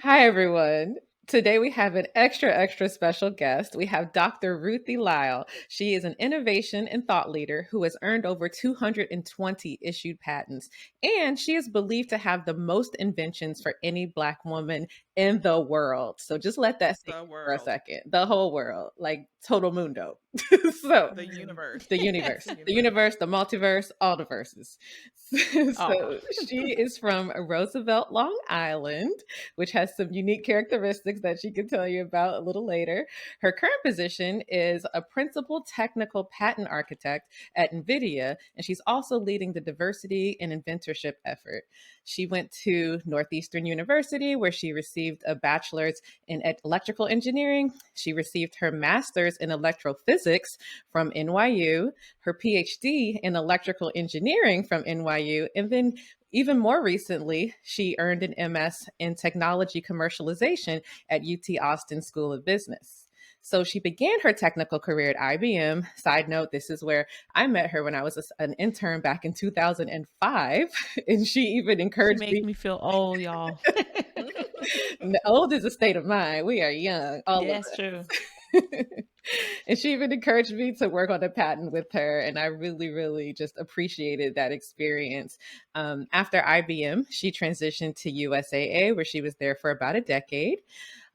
Hi, everyone. Today we have an extra special guest. We have Dr. Ruthie Lyle. She is an innovation and thought leader who has earned over 220 issued patents, and she is believed to have the most inventions for any Black woman in the world. So just let that sink The in for a world, second. The whole world, like total mundo. So the Mm. universe, the the universe, the universe. universe, the multiverse, all the verses. Oh, So she is from Roosevelt, Long Island, which has some unique characteristics that she can tell you about a little later. Her current position is a principal technical patent architect at NVIDIA, and she's also leading the diversity and inventorship effort. She went to Northeastern University, where she received a bachelor's in electrical engineering. She received her master's in electrophysics from NYU, her PhD in electrical engineering from NYU, and then even more recently, she earned an MS in technology commercialization at UT Austin School of Business. So she began her technical career at IBM. Side note, this is where I met her when I was an intern back in 2005. And she even she encouraged makes me. me feel old, y'all. Old is a state of mind. We are young, all of That's true. us. And she even encouraged me to work on a patent with her. And I really just appreciated that experience. After IBM, she transitioned to USAA, where she was there for about a decade.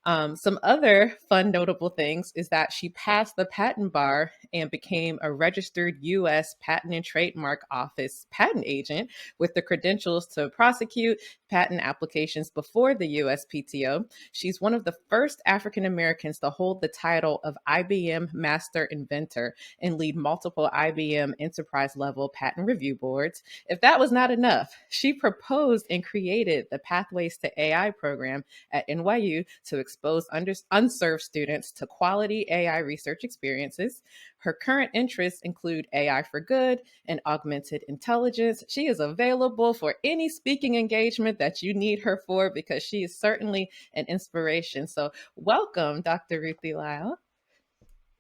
Some other fun, notable things is that she passed the patent bar and became a registered U.S. Patent and Trademark Office patent agent with the credentials to prosecute patent applications before the USPTO. She's one of the first African Americans to hold the title of IBM Master Inventor and lead multiple IBM enterprise level patent review boards. If that was not enough, she proposed and created the Pathways to AI program at NYU to expose unserved students to quality AI research experiences. Her current interests include AI for good and augmented intelligence. She is available for any speaking engagement that you need her for because she is certainly an inspiration. So, welcome, Dr. Ruthie Lyle.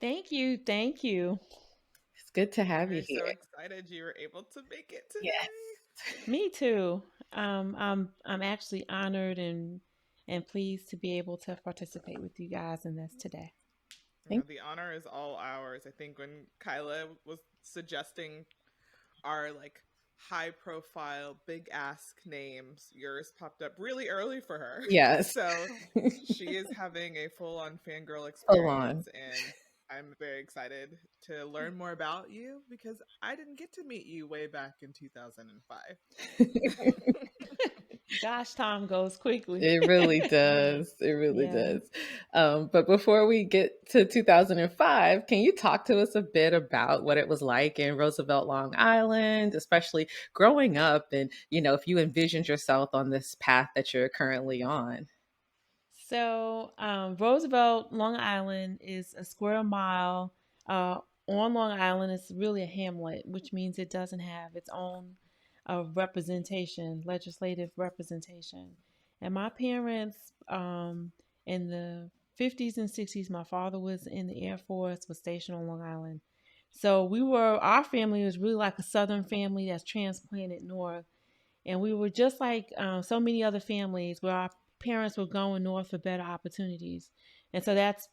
Thank you. Thank you. It's good to have you We're so here. excited you were able to make it Yes. today. Me too. I'm actually honored and pleased to be able to participate with you guys in this today. Yeah, Thank the honor is all ours. I think when Kyla was suggesting our high profile, big ask names, yours popped up really early for her. Yes. So she is having a full on fangirl Full on. experience, and I'm very excited to learn more about you because I didn't get to meet you way back in 2005. Gosh, time goes quickly. It really does. It really Yeah. does. But before we get to 2005, can you talk to us a bit about what it was like in Roosevelt, Long Island, especially growing up and, if you envisioned yourself on this path that you're currently on? So, Roosevelt, Long Island is a square mile. On Long Island, it's really a hamlet, which means it doesn't have its own representation, legislative representation. And my parents, in the 50s and 60s, my father was in the Air Force, was stationed on Long Island. So our family was really like a Southern family that's transplanted north. And we were just like so many other families where our parents were going north for better opportunities. And so that's,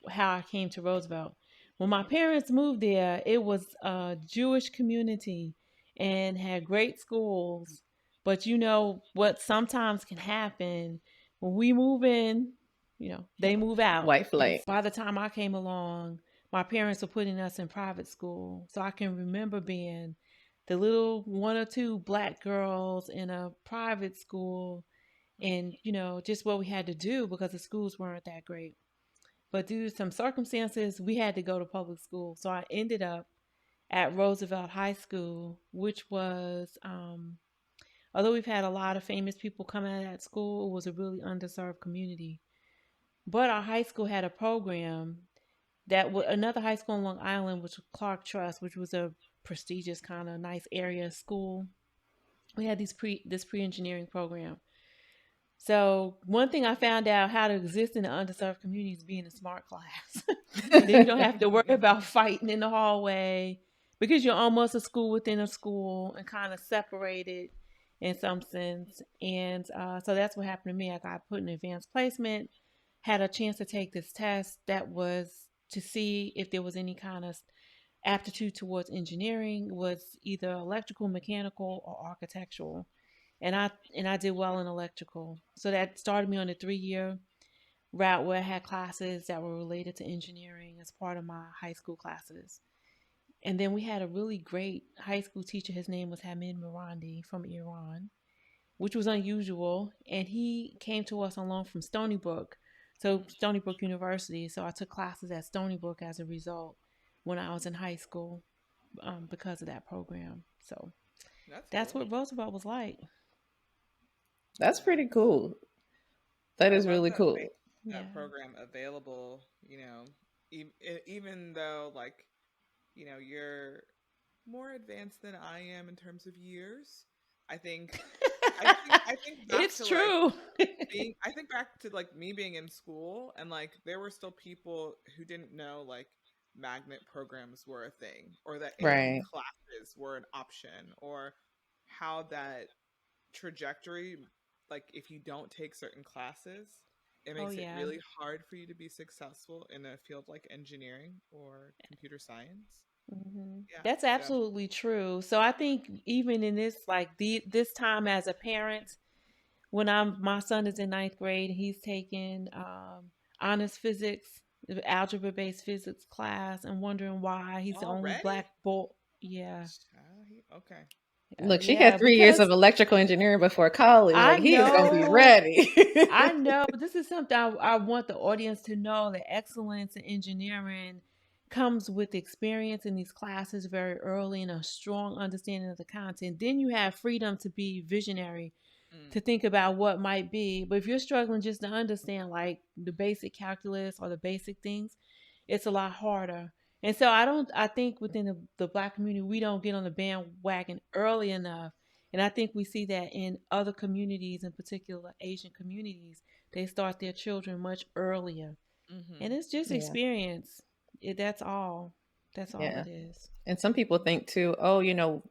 how I came to Roosevelt. When my parents moved there, it was a Jewish community and had great schools. But you know what sometimes can happen when we move in, they move out. White flame. By the time I came along, my parents were putting us in private school. So I can remember being the little one or two black girls in a private school and just what we had to do because the schools weren't that great, but due to some circumstances we had to go to public school. So I ended up at Roosevelt High School, which was although we've had a lot of famous people come out of that school, it was a really underserved community. But our high school had a program another high school in Long Island, which was Clark Trust, which was a prestigious kind of nice area school. We had this pre-engineering program. So one thing I found out how to exist in the underserved community is being a smart class. And then you don't have to worry about fighting in the hallway because you're almost a school within a school and kind of separated. in some sense. And so that's what happened to me. I got put in advanced placement, had a chance to take this test that was to see if there was any kind of aptitude towards engineering, was either electrical, mechanical, or architectural. And I did well in electrical. So that started me on a 3-year route where I had classes that were related to engineering as part of my high school classes. And then we had a really great high school teacher. His name was Hamid Mirandi from Iran, which was unusual. And he came to us on loan from Stony Brook, so Stony Brook University. So I took classes at Stony Brook as a result when I was in high school because of that program. So that's cool. what Roosevelt was like. That's pretty cool. That is really cool. That program available, even though, like, you're more advanced than I am in terms of years. I think it's true. I think back to like me being in school, and like there were still people who didn't know like magnet programs were a thing, or that AP classes were an option, or how that trajectory, like if you don't take certain classes, it makes it really hard for you to be successful in a field like engineering or computer science. Mm-hmm. That's absolutely true. So I think even in this, like this time as a parent, when my son is in 9th grade, he's taking honors physics, algebra-based physics class, and wondering why he's the only black boy. Yeah. Okay. Look, she had 3 years of electrical engineering before college. Like, he's going to be ready. I know. This is something I want the audience to know, that excellence in engineering comes with experience in these classes very early and a strong understanding of the content. Then you have freedom to be visionary, to think about what might be. But if you're struggling just to understand like the basic calculus or the basic things, it's a lot harder. And so I think within the Black community, we don't get on the bandwagon early enough. And I think we see that in other communities, in particular Asian communities, they start their children much earlier. Mm-hmm. And it's just experience. That's all. That's all it is. And some people think too,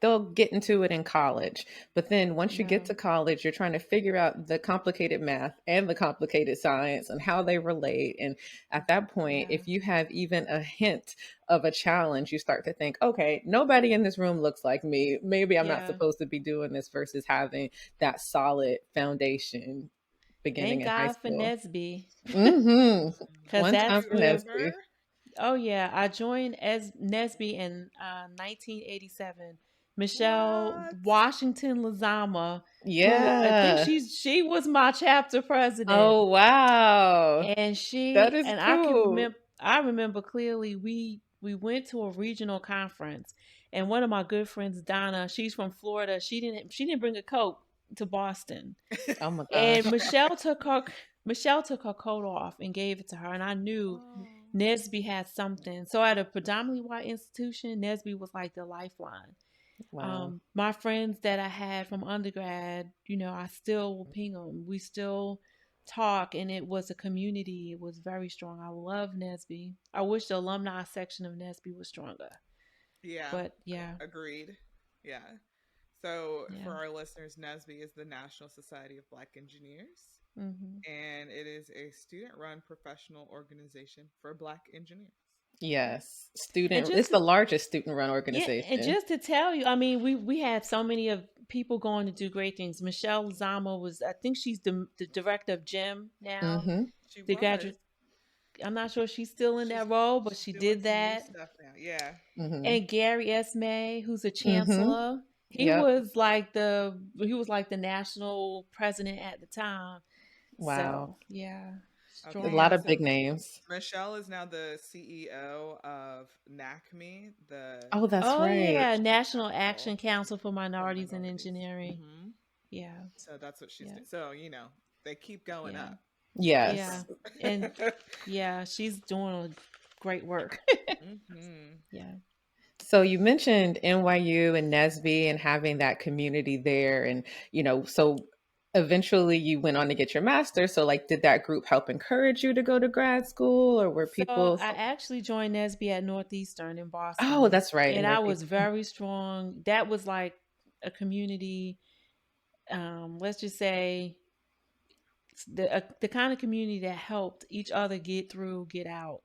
they'll get into it in college. But then once you get to college, you're trying to figure out the complicated math and the complicated science and how they relate. And at that point, if you have even a hint of a challenge, you start to think, okay, nobody in this room looks like me. Maybe I'm not supposed to be doing this, versus having that solid foundation beginning in high school. Thank God for NSBE. Mm-hmm. One time for NSBE. Oh yeah, I joined as NSBE in 1987. Michelle Washington Lazama. Yeah, I think she was my chapter president. Oh wow, and that is cool. I remember clearly we went to a regional conference, and one of my good friends, Donna, she's from Florida. She didn't bring a coat to Boston. Oh my gosh! And Michelle took her coat off and gave it to her, and I knew. NSBE had something. So at a predominantly white institution, NSBE was like the lifeline. Wow. My friends that I had from undergrad, I still will ping them. We still talk, and it was a community. It was very strong. I love NSBE. I wish the alumni section of NSBE was stronger. Yeah. But yeah. Agreed. Yeah. So for our listeners, NSBE is the National Society of Black Engineers. Mm-hmm. And it is a student-run professional organization for Black engineers. Yes, it's the largest student-run organization. Yeah, and just to tell you, I mean, we have so many of people going to do great things. Michelle Lazama I think she's the director of GEM now. Mm-hmm. She graduate. I'm not sure she's still in that role, but she did that. Stuff now. Yeah. Mm-hmm. And Gary S. May, who's a chancellor, he was like the national president at the time. Wow. So, yeah. A lot of big names. Michelle is now the CEO of NACME. That's right. Yeah, National Action Council for Minorities in Engineering. Mm-hmm. Yeah. So that's what she's doing. So, they keep going up. Yes. Yeah. And she's doing great work. Mm-hmm. Yeah. So you mentioned NYU and NSBE and having that community there, and so eventually you went on to get your master's. So did that group help encourage you to go to grad school, or were people? I actually joined NSBE at Northeastern in Boston. Oh, that's right. And I was very strong. That was like a community let's just say, the kind of community that helped each other get through, get out.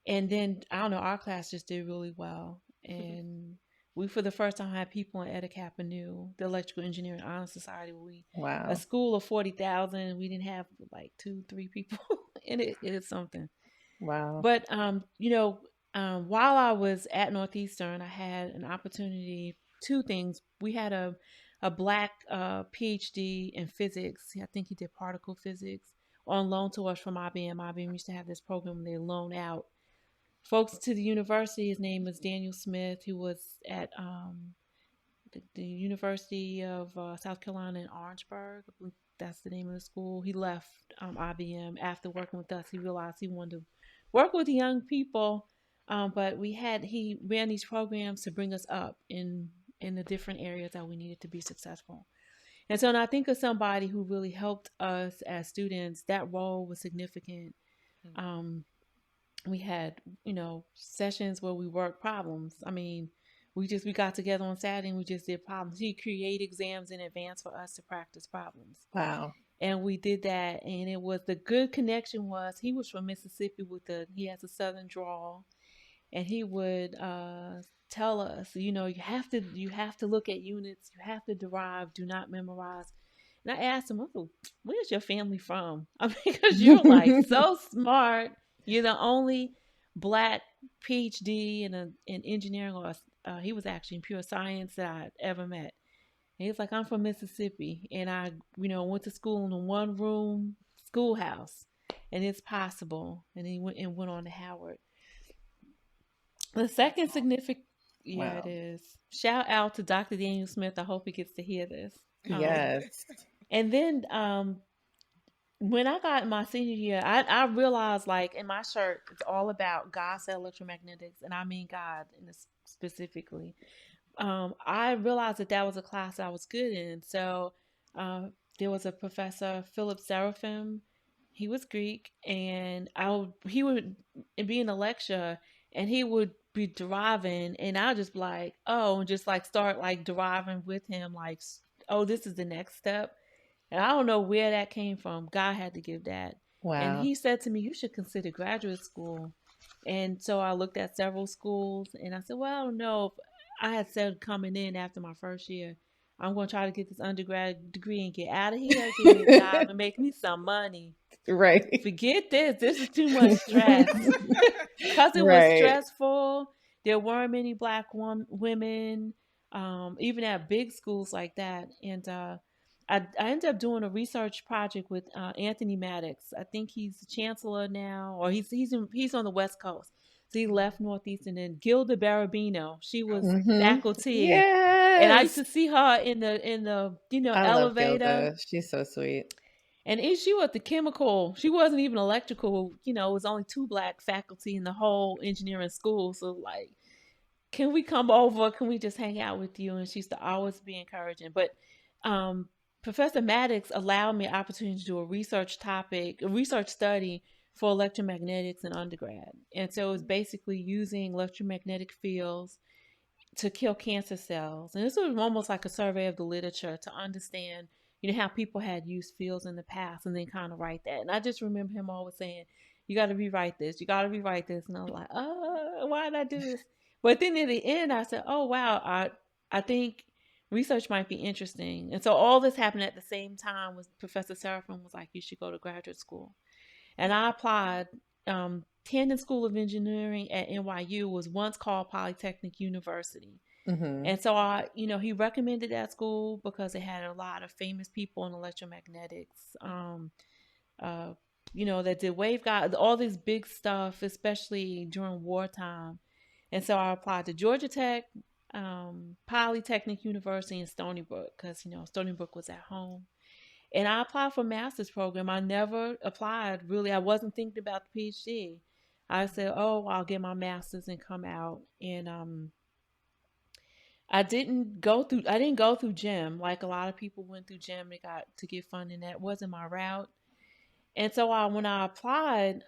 And then I don't know, our class just did really well, and we for the first time had people in Eta Kappa Nu, the Electrical Engineering Honor Society. A school of 40,000, we didn't have like 2-3 people in it. It is something. Wow. But while I was at Northeastern, I had an opportunity. Two things. We had a black PhD in physics. I think he did particle physics on loan to us from IBM. IBM used to have this program they loan out folks to the university. His name was Daniel Smith. He was at the University of South Carolina in Orangeburg. I believe that's the name of the school. He left IBM after working with us. He realized he wanted to work with young people, but he ran these programs to bring us up in the different areas that we needed to be successful. And so when I think of somebody who really helped us as students, that role was significant. We had, sessions where we worked problems. I mean, we got together on Saturday and we just did problems. He created exams in advance for us to practice problems. Wow. And we did that, and it was, the good connection was, he was from Mississippi he has a Southern drawl, and he would tell us, you have to look at units, you have to derive, do not memorize. And I asked him, oh, where's your family from? I mean, because you're like so smart. You're the only black PhD in engineering, or he was actually in pure science, that I'd ever met. And he's like, I'm from Mississippi, and I, went to school in a one-room schoolhouse, and it's possible. And he went on to Howard. The second significant, wow. It is. Shout out to Dr. Daniel Smith. I hope he gets to hear this. Yes. And then when I got my senior year, I realized, like, in my shirt, it's all about God said electromagnetics, and I mean God specifically. I realized that was a class I was good in. So there was a professor, Philip Seraphim. He was Greek, and he would be in a lecture, and he would be deriving, and I'll just be like, oh, and just like start like deriving with him, like, oh, this is the next step. And I don't know where that came from. God had to give that. Wow. And he said to me, you should consider graduate school. And so I looked at several schools, and I said, well, I don't know. I had said coming in after my first year, I'm going to try to get this undergrad degree and get out of here, get me a job, and make me some money. Right. Forget this. This is too much stress. Because it was stressful. There weren't many black women, even at big schools like that. And I ended up doing a research project with Anthony Maddox. I think he's the chancellor now, or he's on the West Coast. So he left Northeastern. And Gilda Barabino, she was faculty. Yes. And I used to see her in the I elevator. Love Gilda. She's so sweet. And she was the chemical. She wasn't even electrical. It was only 2 black faculty in the whole engineering school. So like, can we come over? Can we just hang out with you? And she used to always be encouraging. But Professor Maddox allowed me an opportunity to do a research study for electromagnetics in undergrad. And so it was basically using electromagnetic fields to kill cancer cells. And this was almost like a survey of the literature to understand, how people had used fields in the past, and then kind of write that. And I just remember him always saying, you got to rewrite this. You got to rewrite this. And I was like, why did I do this? But then at the end, I said, oh, wow, I think research might be interesting. And so all this happened at the same time. Was Professor Seraphim was like, you should go to graduate school. And I applied. Tandon School of Engineering at NYU was once called Polytechnic University. And so he recommended that school because it had a lot of famous people in electromagnetics, that did waveguide, all this big stuff, especially during wartime. And so I applied to Georgia Tech, Polytechnic University, and Stony Brook, because, Stony Brook was at home. And I applied for a master's program. I never applied, really. I wasn't thinking about the PhD. I said, oh, I'll get my master's and come out. And I didn't go through GEM. Like a lot of people went through GEM and got to get funding. That wasn't my route. And so when I applied,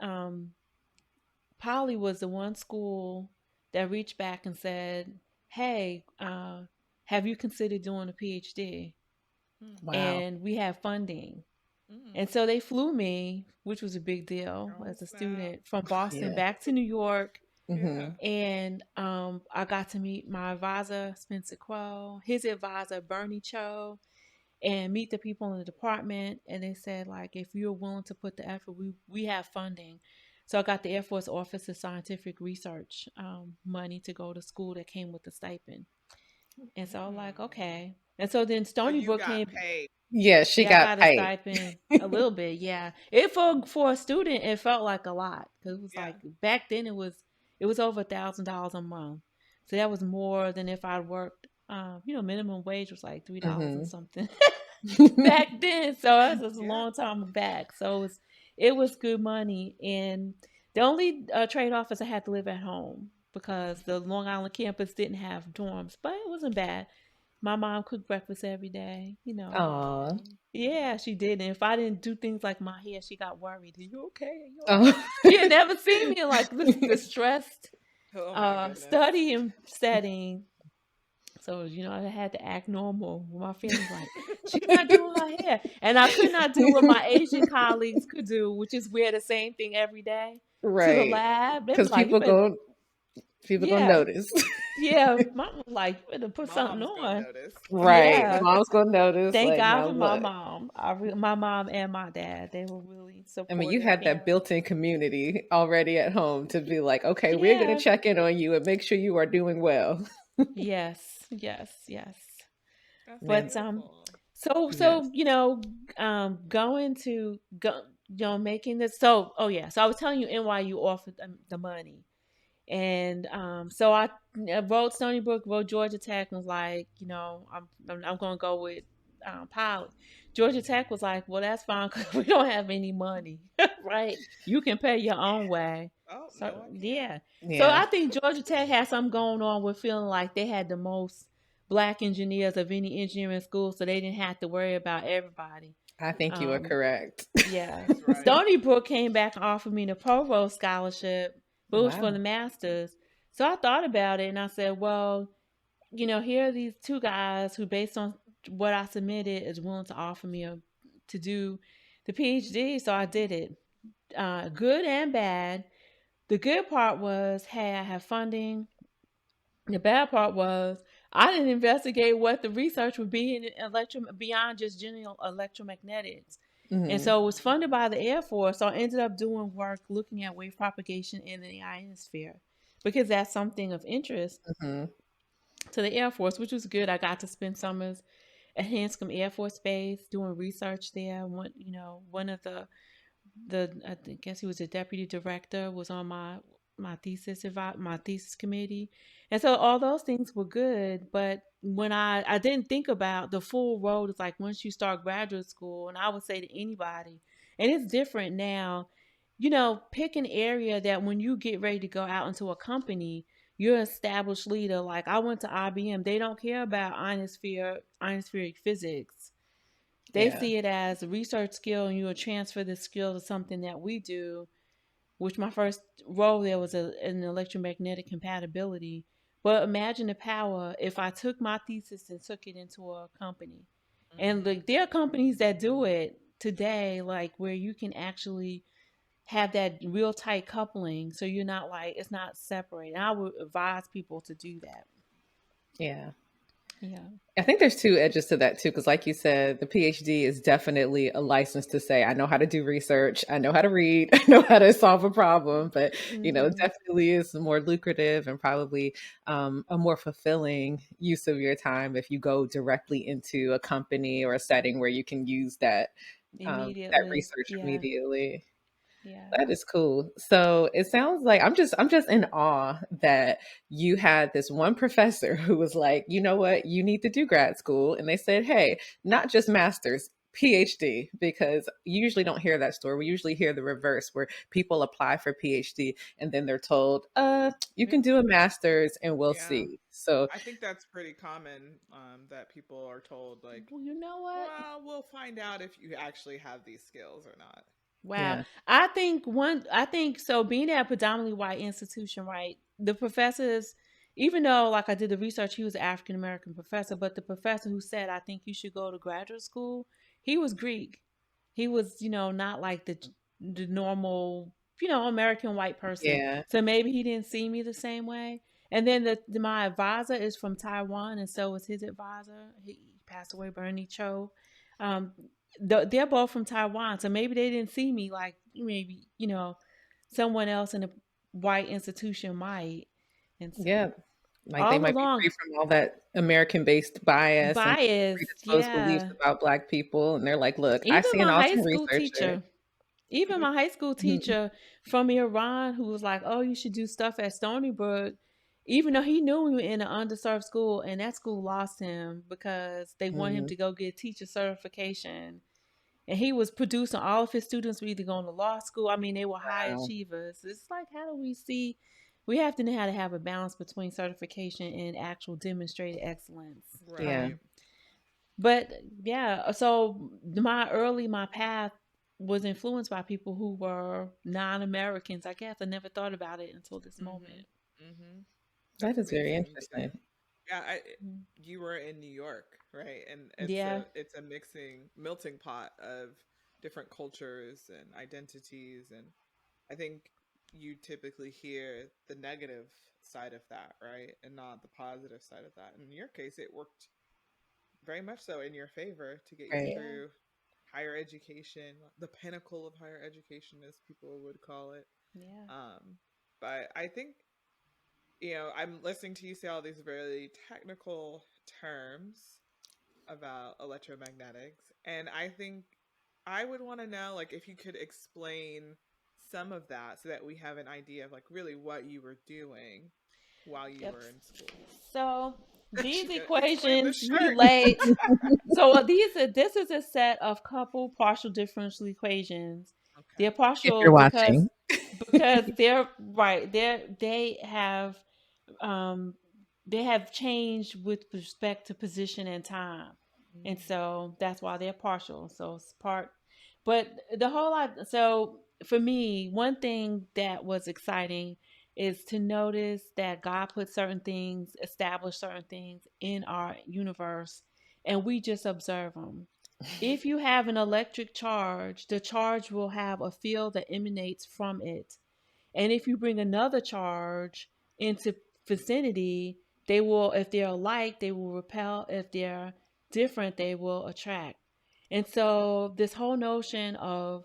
Poly was the one school that reached back and said, hey, have you considered doing a PhD? Wow. and we had funding. Mm. And so they flew me, which was a big deal Oh, as a snap. student, from Boston Yeah. back to New York. Yeah. Hmm. And I got to meet my advisor, Spencer Quell, his advisor, Bernie Cho, and meet the people in the department. And they said, like, if you're willing to put the effort, we have funding. So I got the Air Force Office of Scientific Research money to go to school that came with the stipend. And so I'm like, Mm. okay. And so then So Stony you Brook got came. paid. Yeah, she Yeah, I got got a paid. stipend a little bit. Yeah, it for a student, it felt like a lot because it was Yeah. like back then it was over $1,000 a month, so that was more than if I worked. Minimum wage was like $3 and Hmm. something back then, so that was a Yeah. long time back. So it was good money, and the only trade off is I had to live at home because the Long Island campus didn't have dorms, but it wasn't bad. My mom cooked breakfast every day, you know. Aw. Oh. Yeah, she did. And if I didn't do things like my hair, she got worried. Are you okay? Are you okay? Oh. She had never seen me in like the stressed Oh my goodness. studying setting. So, I had to act normal. My family's like, she's not doing her hair. And I could not do what my Asian colleagues could do, which is wear the same thing every day to the Right. lab. They'd be Because like, you better, people gonna yeah, notice. yeah. Mom was like, you better put something Mom's gonna on. notice. Right. Yeah. Mom's gonna notice. Thank Like, God now for my look. mom. My mom and my dad. They were really I mean, you supportive had that parents. built-in community already at home to be like, okay, we're gonna Yeah. check in on you and make sure you are doing well. Yes. Yes. Yes. That's Man, But beautiful. so yes. going to go, making this. So yeah. So I was telling you, NYU offered the money, and so I wrote Stony Brook, wrote Georgia Tech, and was like, I'm going to go with Pilot. Georgia Tech was like, well, that's fine because we don't have any money, right? You can pay your own way. Oh, So no, I can't. yeah, so Yeah. I think Georgia Tech had something going on with feeling like they had the most black engineers of any engineering school, so they didn't have to worry about everybody. I think you are Um, correct. yeah. That's right. Stony Brook came back and offered me the provost scholarship, but it was for the Wow. master's. So I thought about it and I said, well, here are these two guys who, based on what I submitted, is willing to offer me to do the PhD. So I did it. Good and bad. The good part was, hey, I have funding. The bad part was I didn't investigate what the research would be in beyond just general electromagnetics. And Hmm. so it was funded by the Air Force. So I ended up doing work looking at wave propagation in the ionosphere because that's something of interest Hmm. to the Air Force, which was good. I got to spend summers at Hanscom Air Force Base doing research there. One of I guess he was a deputy director, was on my thesis committee, and so all those things were good. But when I didn't think about the full road, it's like once you start graduate school, and I would say to anybody, and it's different now, pick an area that when you get ready to go out into a company, you're an established leader. Like I went to IBM, they don't care about ionospheric physics. They Yeah. see it as a research skill, and you will transfer the skill to something that we do, which my first role there was an electromagnetic compatibility. But imagine the power if I took my thesis and took it into a company. And Mm-hmm. like there are companies that do it today, like where you can actually have that real tight coupling, so you're not like it's not separate. And I would advise people to do that. Yeah. Yeah. I think there's two edges to that too, because like you said, the PhD is definitely a license to say, I know how to do research, I know how to read, I know how to solve a problem, but it Mm-hmm. definitely is more lucrative and probably a more fulfilling use of your time if you go directly into a company or a setting where you can use that Immediately. research Yeah. immediately. Yeah. That is cool. So it sounds like I'm just in awe that you had this one professor who was like, you know what, you need to do grad school. And they said, hey, not just master's, PhD, because you usually don't hear that story. We usually hear the reverse where people apply for PhD and then they're told, you Yeah. can do a master's and we'll Yeah. see. So I think that's pretty common, that people are told, like, Well, you know what? well, we'll find out if you actually have these skills or not. Wow. yeah. I think so being at a predominantly white institution, right? The professors, even though like I did the research, he was an African American professor, but the professor who said I think you should go to graduate school, he was Greek. He was, not like the normal, American white person. Yeah. So maybe he didn't see me the same way. And then my advisor is from Taiwan, and so was his advisor. He passed away, Bernie Cho. Um, they're both from Taiwan, so maybe they didn't see me like maybe someone else in a white institution might. And so Yeah. Like they all might be along, free from all that American-based bias and bias, predisposed beliefs yeah. about Black people. And they're like, look, I Even see an my high awesome school researcher. teacher, even my high school Mhm. teacher from Iran, who was like, "Oh, you should do stuff at Stony Brook," even though he knew we were in an underserved school, and that school lost him because they wanted him Mhm. to go get teacher certification, and he was producing all of his students were either going to law school. I mean, they were high Wow. achievers. It's like, how do we see? We have to know how to have a balance between certification and actual demonstrated excellence. Yeah. Right. But yeah, so my path was influenced by people who were non-Americans. I guess I never thought about it until this moment. That That's is very amazing. interesting. Yeah, Mm. you were in New York, right? And Yeah. it's a melting pot of different cultures and identities, and I think you typically hear the negative side of that, right? And not the positive side of that. In your case, it worked very much so in your favor to get you Right. Yeah. through higher education, the pinnacle of higher education, as people would call it. Yeah. But I think, I'm listening to you say all these really technical terms about electromagnetics, and I think I would want to know, like, if you could explain some of that so that we have an idea of, like, really what you were doing while you Yep. were in school. So these Explain the equations shirt. relate. So this is a set of coupled partial differential equations. They're Okay. If partial you're watching. because they're right. Um, they have changed with respect to position and time, and so that's why they're partial. So it's part, but the whole lot. So for me, one thing that was exciting is to notice that God put certain things, established certain things in our universe, and we just observe them. If you have an electric charge, the charge will have a field that emanates from it. And if you bring another charge into vicinity, they will, if they're alike, they will repel. If they're different, they will attract. And so, this whole notion of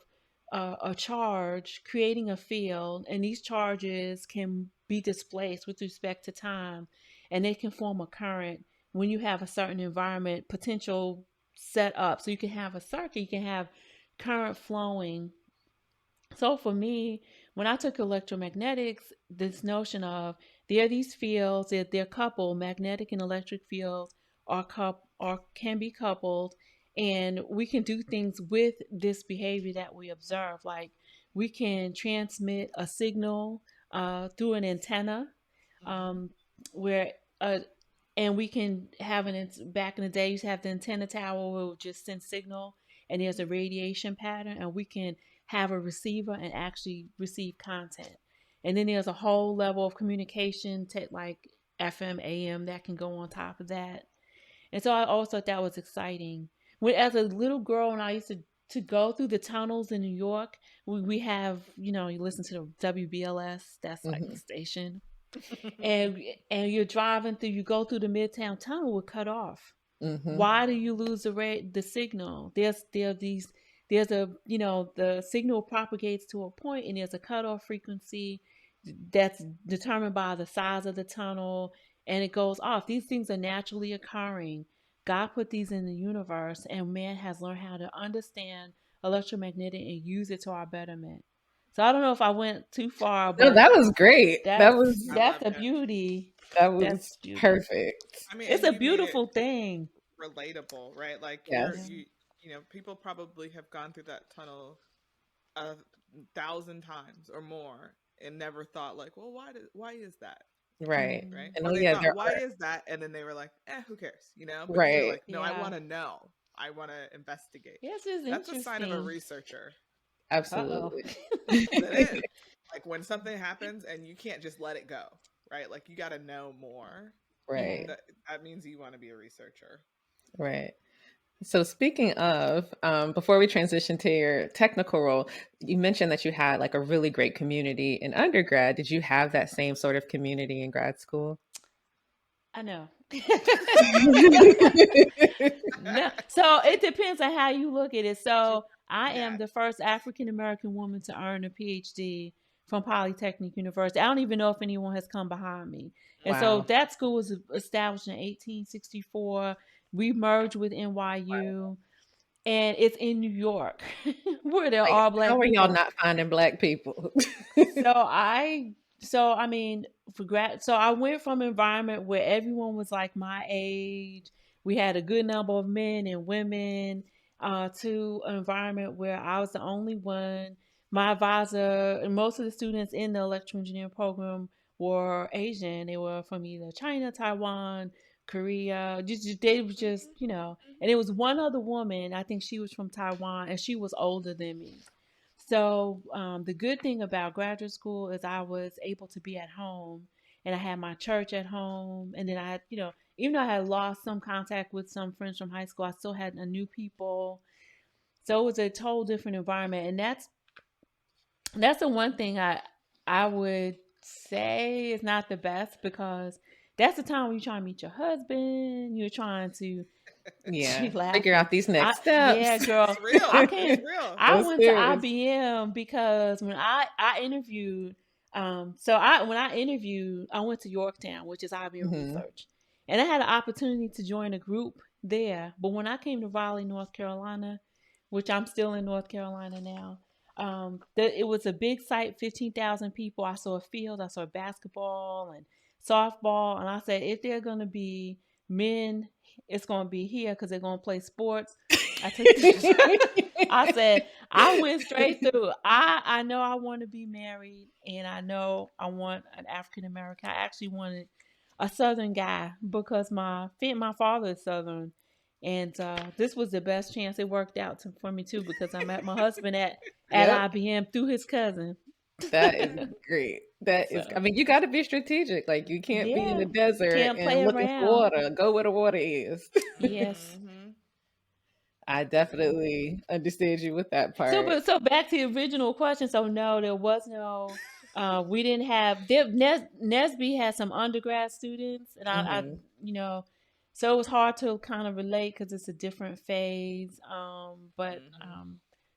a charge creating a field, and these charges can be displaced with respect to time, and they can form a current when you have a certain environment potential set up. So, you can have a circuit, you can have current flowing. So for me, when I took electromagnetics, this notion of there are these fields, they're coupled, magnetic and electric fields are can be coupled, and we can do things with this behavior that we observe. Like we can transmit a signal through an antenna, um, where and we can have back in the day, you used to have the antenna tower where it would just send signal, and there's a radiation pattern, and we can have a receiver and actually receive content. And then there's a whole level of communication, like FM, AM, that can go on top of that. And so I always thought that was exciting. When as a little girl, and I used to go through the tunnels in New York, we have, you listen to the WBLS, that's like the Mhm. station, and you're driving through, you go through the Midtown Tunnel, will cut off. Mhm. Why do you lose the signal? There's a the signal propagates to a point, and there's a cutoff frequency that's determined by the size of the tunnel, and it goes off. These things are naturally occurring. God put these in the universe, and man has learned how to understand electromagnetic and use it to our betterment. So I don't know if I went too far, No, but that was great. that's I that's loved a it. beauty. That That's was beauty. perfect. I mean, It's and a you made it beautiful thing. relatable, right? Like Yeah. Yes. people probably have gone through that tunnel 1,000 times or more and never thought, like, well, why is that? Right. Mm-hmm. Right? And Or oh they yeah, thought, there why are is that? And then they were like, who cares? But you're right. like, no, I Yeah. want to know. I want to investigate. Yes, it's That's a sign of a interesting. researcher. Uh-oh. Absolutely. That is. Like when something happens and you can't just let it go, right? Like you got to know more. Right. That means you want to be a researcher. Right. So speaking of, before we transition to your technical role, you mentioned that you had like a really great community in undergrad. Did you have that same sort of community in grad school? I know. No. So it depends on how you look at it. So I am the first African American woman to earn a PhD from Polytechnic University. I don't even know if anyone has come behind me. And so Wow. that school was established in 1864. We merged with NYU, and it's in New York, where there Like, are how Black are y'all people. not finding Black people? I mean, so I went from an environment where everyone was like my age. We had a good number of men and women, to an environment where I was the only one. My advisor and most of the students in the electrical engineering program were Asian. They were from either China, Taiwan, Korea. They were just, and it was one other woman. I think she was from Taiwan, and she was older than me. So the good thing about graduate school is I was able to be at home, and I had my church at home. And then I had, even though I had lost some contact with some friends from high school, I still had a new people. So it was a total different environment. And that's the one thing I would say is not the best, because that's the time when you're trying to meet your husband, you're trying to Yeah. Figure laughing. out these next Yeah, steps. girl. It's real. I It's can't. real. I That's went to serious. IBM because when I interviewed, when I interviewed, I went to Yorktown, which is IBM Hmm. Research, and I had an opportunity to join a group there. But when I came to Raleigh, North Carolina, which I'm still in North Carolina now, it was a big site, 15,000 people. I saw a field, I saw basketball and softball, and I said, if they're gonna be men, it's gonna be here because they're gonna play sports. I took I said, I went straight through. I know I want to be married, and I know I want an African American. I actually wanted a Southern guy because my father is Southern, and this was the best chance. It worked out for me too, because I met my husband at Yep. IBM through his cousin. That is great. That is, I So mean, you got to be strategic. Like, you can't be in yeah, the desert can't play and looking for around. water. Go where the water is. Yes. Mm-hmm. I Absolutely. definitely understand you with that So, part. but so back to the original question. So no, there was no. We didn't have. Nesby had some undergrad students, and Hmm. so it was hard to kind of relate because it's a different phase. But Mm-hmm.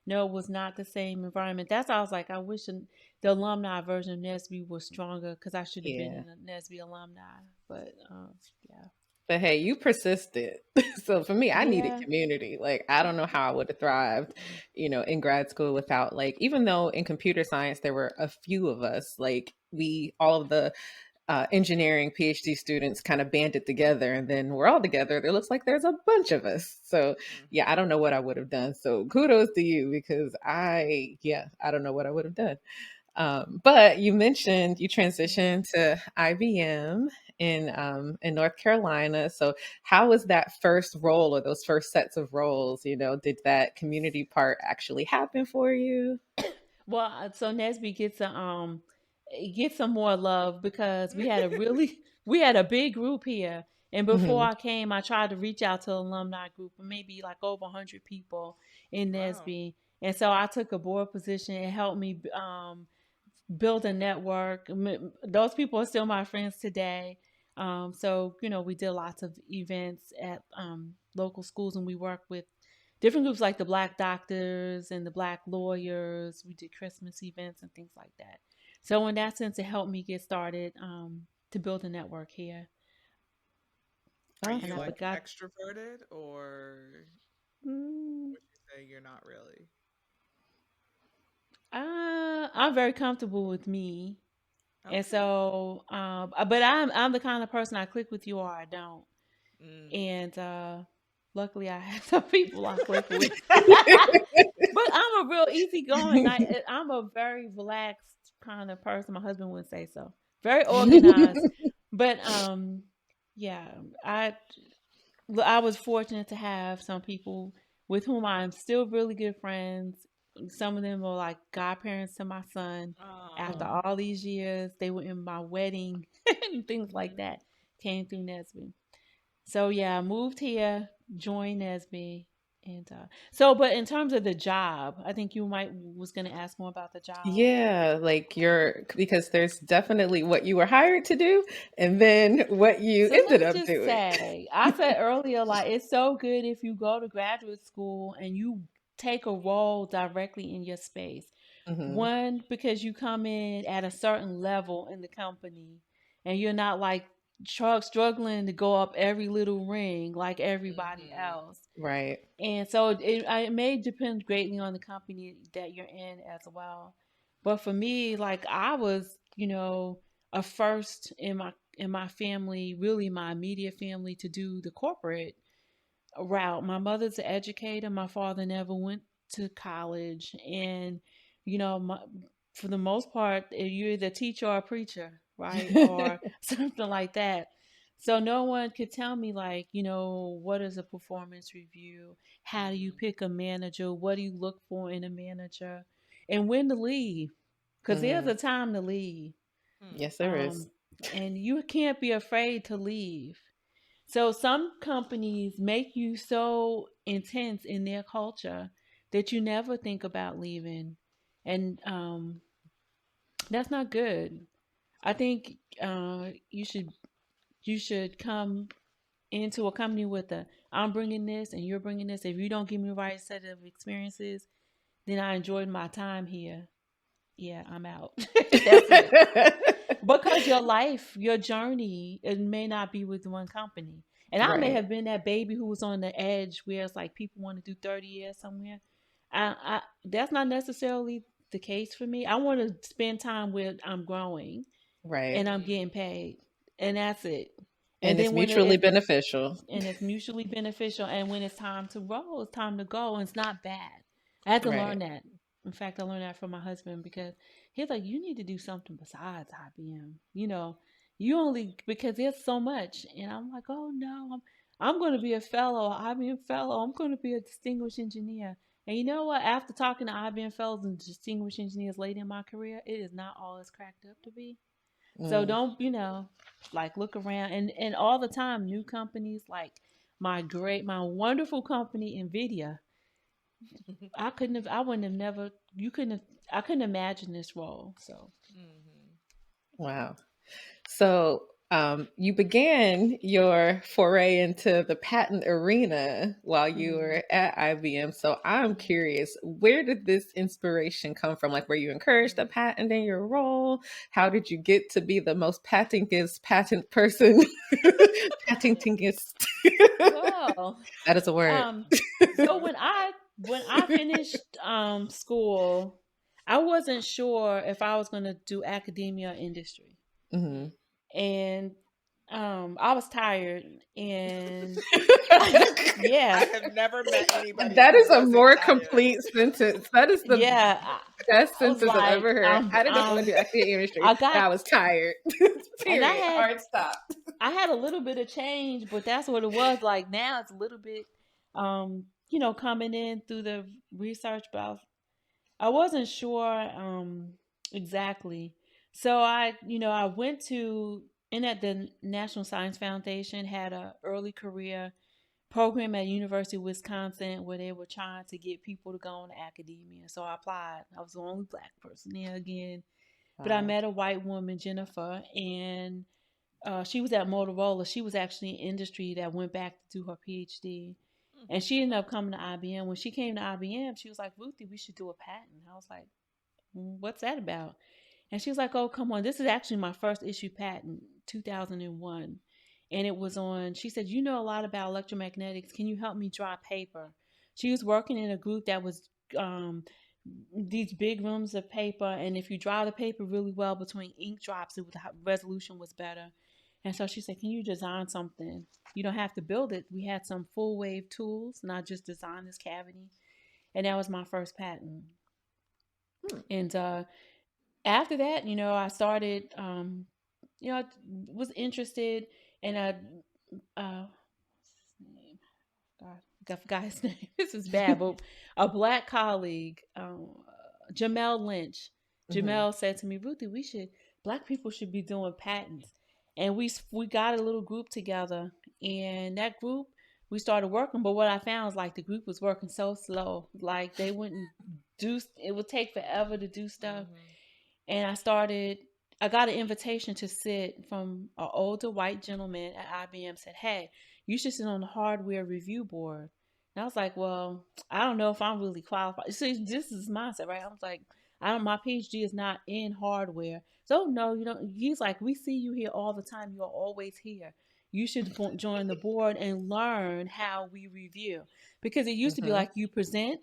no, it was not the same environment. That's why I was like, I wish the alumni version of Nesby was stronger, because I should have been Yeah. in a Nesby alumni. But yeah, But hey, you persisted. So for me, I needed yeah. community. Like, I don't know how I would have thrived, in grad school without, like, even though in computer science there were a few of us, like, all of the engineering PhD students kind of banded together, and then we're all together. It looks like there's a bunch of us. So yeah, I don't know what I would have done. So kudos to you, because I don't know what I would have done. But you mentioned you transitioned to IBM in North Carolina. So how was that first role, or those first sets of roles? Did that community part actually happen for you? Well, so Nesby gets some more love, because we had a big group here. And before Hmm. I came, I tried to reach out to the alumni group, and maybe like over 100 people in Wow. Nesby. And so I took a board position. It helped me build a network. Those people are still my friends today. So we did lots of events at local schools, and we worked with different groups like the Black doctors and the Black lawyers. We did Christmas events and things like that. So in that sense, it helped me get started, to build a network here. Are And you I Awesome. like forgot. extroverted, or Mm, would you say you're not really? I'm very comfortable with me, and Okay. so, but I'm the kind of person, I click with you or I don't. Mm. And luckily, I have some people I click with. But I'm a real easygoing. I'm a very relaxed kind of person. My husband would say so. Very organized. But yeah, I was fortunate to have some people with whom I'm still really good friends. Some of them are like godparents to my son. After Oh. Oh, all these years, they were in my wedding. and things like that came through NSBE. So yeah, I moved here, joined NSBE, and but in terms of the job, I think you might was going to ask more about the job. Yeah, like because there's definitely what you were hired to do and then what you So let ended me up just doing. say, I said earlier, like it's so good if you go to graduate school and you take a role directly in your space. Mm-hmm. One, because you come in at a certain level in the company and you're not like struggling to go up every little ring like everybody else. Right. And so it may depend greatly on the company that you're in as well. But for me, like I was, a first in my family, really my immediate family, to do the corporate route. My mother's an educator. My father never went to college, and for the most part, you're either a teacher or a preacher, right, or something like that. So no one could tell me like, what is a performance review? How do you pick a manager? What do you look for in a manager? And when to leave? Because there's a time to leave. Yes, there is. And you can't be afraid to leave. So some companies make you so intense in their culture that you never think about leaving. And that's not good. I think you should come into a company with I'm bringing this and you're bringing this. If you don't give me the right set of experiences, then I enjoyed my time here. Yeah, I'm out. That's it. Because your life, your journey, it may not be with one company. And I may Right. have been that baby who was on the edge where it's like people want to do 30 years somewhere. That's not necessarily the case for me. I want to spend time where I'm growing Right. and I'm getting paid. And that's it. And And it's then when mutually beneficial. it's mutually beneficial. And when it's time to roll, it's time to go. And it's not bad. I had to Right. learn that. In fact, I learned that from my husband because he's like, you need to do something besides IBM. You only because there's so much. And I'm like, oh no, I'm going to be a fellow, IBM fellow. I'm going to be a distinguished engineer. And you know what? After talking to IBM fellows and distinguished engineers late in my career, it is not all it's cracked up to be. So don't, like look around and all the time new companies like my wonderful company Nvidia. I wouldn't have never you couldn't have I couldn't imagine this role. So Wow. So you began your foray into the patent arena while you were at IBM. So I'm curious, where did this inspiration come from? Like, were you encouraged to patent in your role? How did you get to be the most patentingest patent person? Patentingest. well, That is a word. so when I finished school, I wasn't sure if I was going to do academia or industry. Mm-hmm. And I was tired and I yeah. have never met anybody. That who is a wasn't more tired. complete sentence. That is the Yeah, best I was sentence I've like, ever heard. I didn't want to do academia industry, I and got, I was tired. and Period. Hard stop. I had a little bit of change, but that's what it was. Like now, it's a little bit, coming in through the research, but I wasn't sure exactly. So I went to and at the National Science Foundation had a early career program at University of Wisconsin where they were trying to get people to go into academia. So I applied. I was the only black person there again. But I Wow. met a white woman, Jennifer, and she was at Motorola. She was actually in industry that went back to do her PhD. And she ended up coming to IBM. When she came to IBM, she was like, Ruthie, we should do a patent. I was like, what's that about? And she was like, oh, come on. This is actually my first issue patent, 2001. And it was on, she said, you know a lot about electromagnetics. Can you help me draw paper? She was working in a group that was these big rooms of paper. And if you draw the paper really well between ink drops, the resolution was better. And so she said, can you design something? You don't have to build it. We had some full wave tools, and I just designed this cavity. And that was my first patent. And after that, I started, was interested in what's his name? God, I forgot his name. This is bad, but a black colleague, Jamel Lynch. Mm-hmm. Jamel said to me, Ruthie, black people should be doing patents. and we got a little group together, and that group we started working. But what I found was like the group was working so slow, like they wouldn't do. It would take forever to do stuff, and I got an invitation to sit from an older white gentleman at IBM. Said, "Hey, you should sit on the hardware review board." And I was like, "Well, I don't know if I'm really qualified." See, this is mindset, right? I was like, "I don't. My PhD is not in hardware." So no, you don't. He's like, "We see you here all the time. You're always here. You should join the board and learn how we review." Because it used to be like you present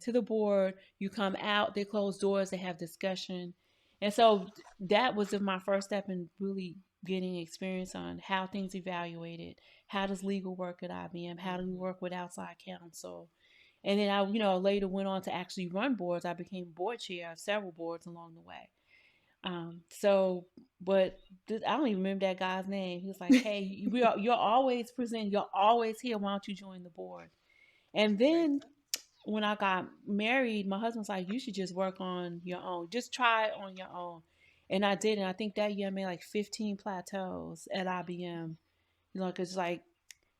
to the board, you come out, they close doors, they have discussion. And so that was my first step in really getting experience on how things evaluated. How does legal work at IBM? How do we work with outside counsel? And then I, later went on to actually run boards. I became board chair of several boards along the way. But I don't even remember that guy's name. He was like, "Hey, you're always presenting. You're always here. Why don't you join the board?" And then when I got married, my husband was like, "You should just work on your own. Just try it on your own." And I did. And I think that year I made like 15 plateaus at IBM. Because like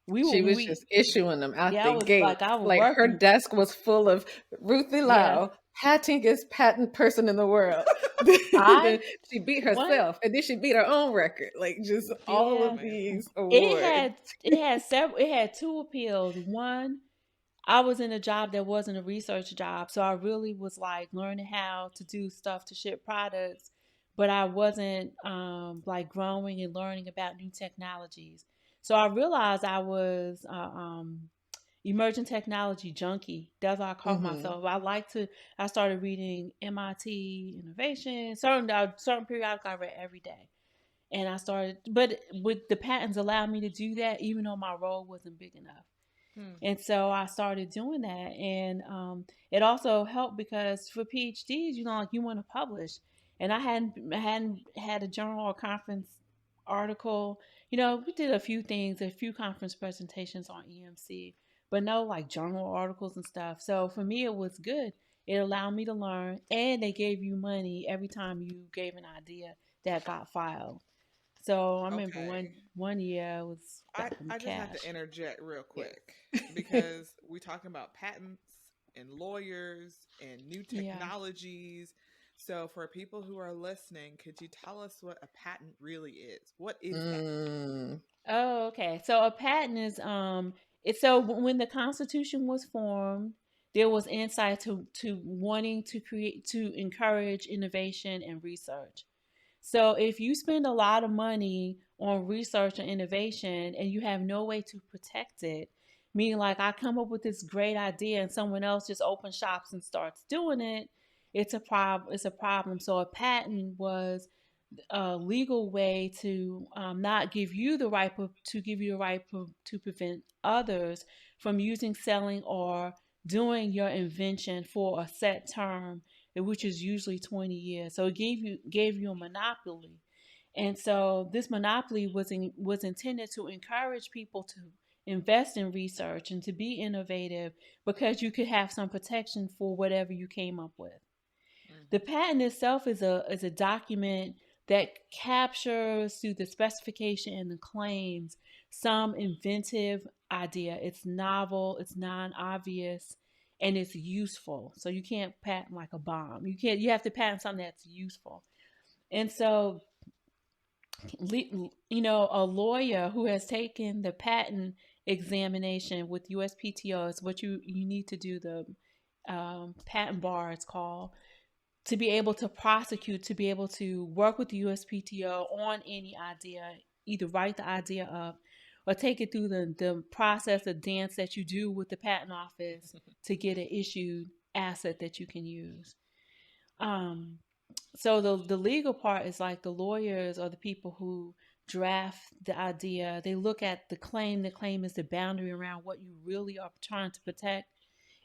she was just issuing them out the gate. I was like working. Her desk was full of Ruthie Lyle, patentingest patent person in the world. Then she beat herself, and then she beat her own record. Like just all of these awards. It had two appeals. One, I was in a job that wasn't a research job, so I really was like learning how to do stuff to ship products, but I wasn't like growing and learning about new technologies. So I realized I was emerging technology junkie. That's what I call myself. I started reading MIT Innovation, certain periodicals I read every day. And I started, but with the patents allowed me to do that, even though my role wasn't big enough. And so I started doing that, and it also helped because for PhDs, like you want to publish, and I hadn't had a journal or conference article. We did a few things, a few conference presentations on EMC, but no like journal articles and stuff. So for me, it was good. It allowed me to learn, and they gave you money every time you gave an idea that got filed. So I remember one year it was. I just have to interject real quick because we're talking about patents and lawyers and new technologies. So for people who are listening, could you tell us what a patent really is? What is that? Oh, okay. So a patent is so when the Constitution was formed, there was insight to wanting to encourage innovation and research. So if you spend a lot of money on research and innovation and you have no way to protect it, meaning like I come up with this great idea and someone else just opens shops and starts doing it, it's a problem. So a patent was a legal way to not give you the right to prevent others from using, selling, or doing your invention for a set term, which is usually 20 years. So it gave you a monopoly. And so this monopoly was intended to encourage people to invest in research and to be innovative because you could have some protection for whatever you came up with. The patent itself is a document that captures through the specification and the claims some inventive idea. It's novel, it's non-obvious, and it's useful. So you can't patent like a bomb. You have to patent something that's useful. And so a lawyer who has taken the patent examination with USPTO is what you need to do. The patent bar, it's called, to be able to prosecute, to be able to work with the USPTO on any idea, either write the idea up or take it through the process, the dance that you do with the patent office to get an issued asset that you can use. So the legal part is like the lawyers or the people who draft the idea. They look at the claim. The claim is the boundary around what you really are trying to protect.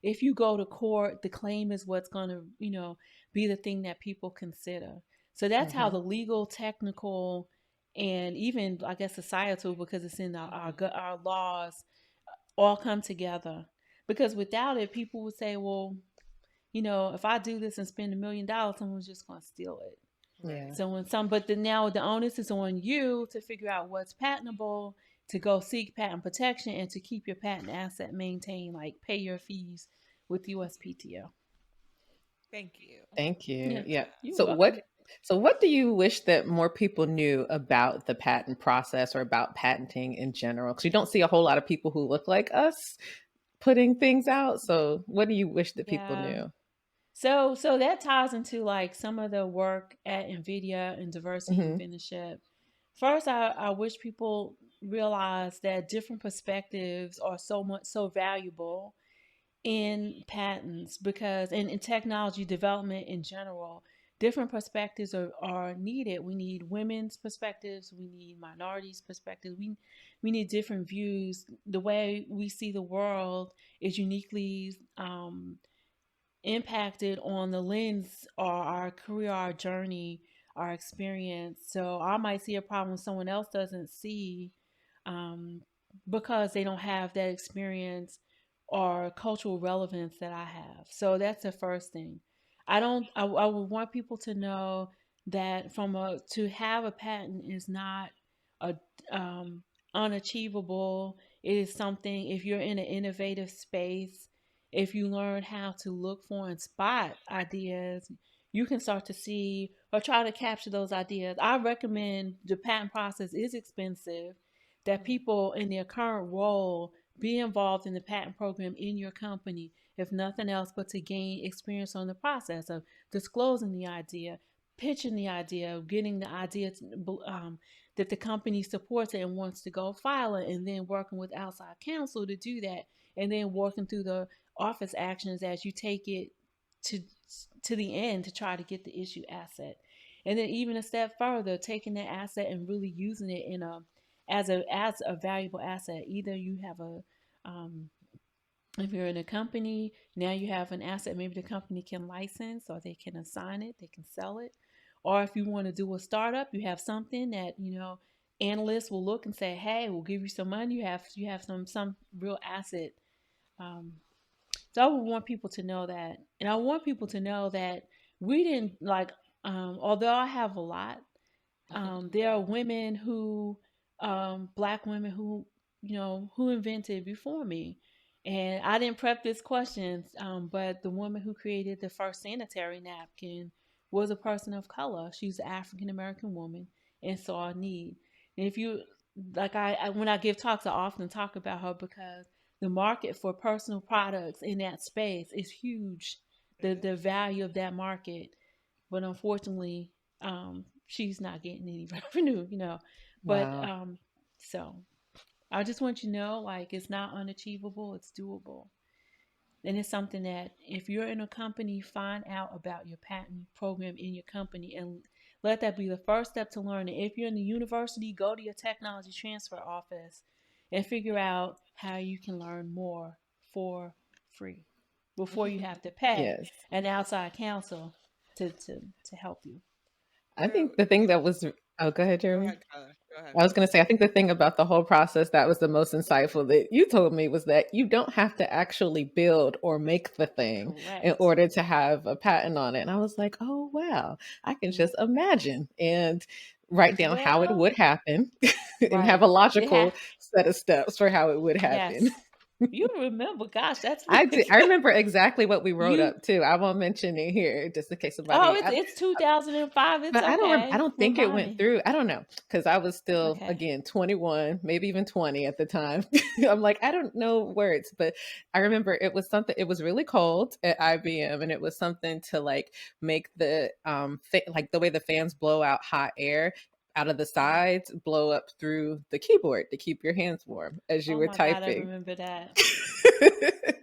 If you go to court, the claim is what's going to, be the thing that people consider. So that's how the legal, technical, and even, I guess, societal, because it's in our laws, all come together. Because without it, people would say, well, if I do this and spend $1 million, someone's just going to steal it. Right. So now the onus is on you to figure out what's patentable, to go seek patent protection, and to keep your patent asset maintained, like pay your fees with USPTO. Thank you. Thank you. Yeah, Yeah. you're So welcome. what do you wish that more people knew about the patent process or about patenting in general? Because you don't see a whole lot of people who look like us putting things out. So what do you wish that people Yeah. knew? So that ties into like some of the work at NVIDIA and diversity Hmm. inventorship. First, I wish people realize that different perspectives are so valuable in patents, because in technology development in general, different perspectives are needed. We need women's perspectives, we need minorities' perspectives, we need different views. The way we see the world is uniquely impacted on the lens or our career, our journey, our experience. So I might see a problem someone else doesn't see, um, because they don't have that experience or cultural relevance that I have. So that's the first thing. I would want people to know that to have a patent is not a unachievable. It is something, if you're in an innovative space, if you learn how to look for and spot ideas, you can start to see or try to capture those ideas. I recommend, the patent process is expensive, that people in their current role be involved in the patent program in your company, if nothing else but to gain experience on the process of disclosing the idea, pitching the idea, getting the idea that the company supports it and wants to go file it, and then working with outside counsel to do that, and then working through the office actions as you take it to the end to try to get the issue asset. And then even a step further, taking that asset and really using it in a as a valuable asset. Either you have a if you're in a company, now you have an asset maybe the company can license, or they can assign it, they can sell it. Or if you want to do a startup, you have something that, analysts will look and say, hey, we'll give you some money. You have some real asset. So I would want people to know that. And I want people to know that we didn't like, although I have a lot, there are women who, black women who, who invented before me. And I didn't prep this question, but the woman who created the first sanitary napkin was a person of color. She was an African American woman and saw a need. And if you, like, when I give talks, I often talk about her because the market for personal products in that space is huge. The value of that market, but unfortunately, she's not getting any revenue. But Wow. so I just want you to know, like, it's not unachievable, it's doable. And it's something that if you're in a company, find out about your patent program in your company and let that be the first step to learn it. If you're in the university, go to your technology transfer office and figure out how you can learn more for free before you have to pay Yes. an outside counsel to help you. I So think the thing you that was, oh, go ahead, go Jeremy. ahead, Kyla. Go ahead. I was going to say, I think the thing about the whole process that was the most insightful that you told me was that you don't have to actually build or make the thing in Correct. order to have a patent on it. And I was like, oh, wow, I can Yeah. just imagine and write down how it Well, would happen and have right. a It ha- logical set of steps for how it would happen. yes. You remember, gosh, that's I do. really I good. remember exactly what we wrote You up too. I won't mention it here just in case Oh, somebody. it's 2005. It's But I don't I okay. don't think it Remind went me. through. I don't know, because I was still, Okay. again, 21, maybe even 20 at the time. I'm like, I don't know words, but I remember it was something, it was really cold at IBM, and it was something to like make the like the way the fans blow out hot air out of the sides, blow up through the keyboard to keep your hands warm as you Oh were my God, I typing. remember that.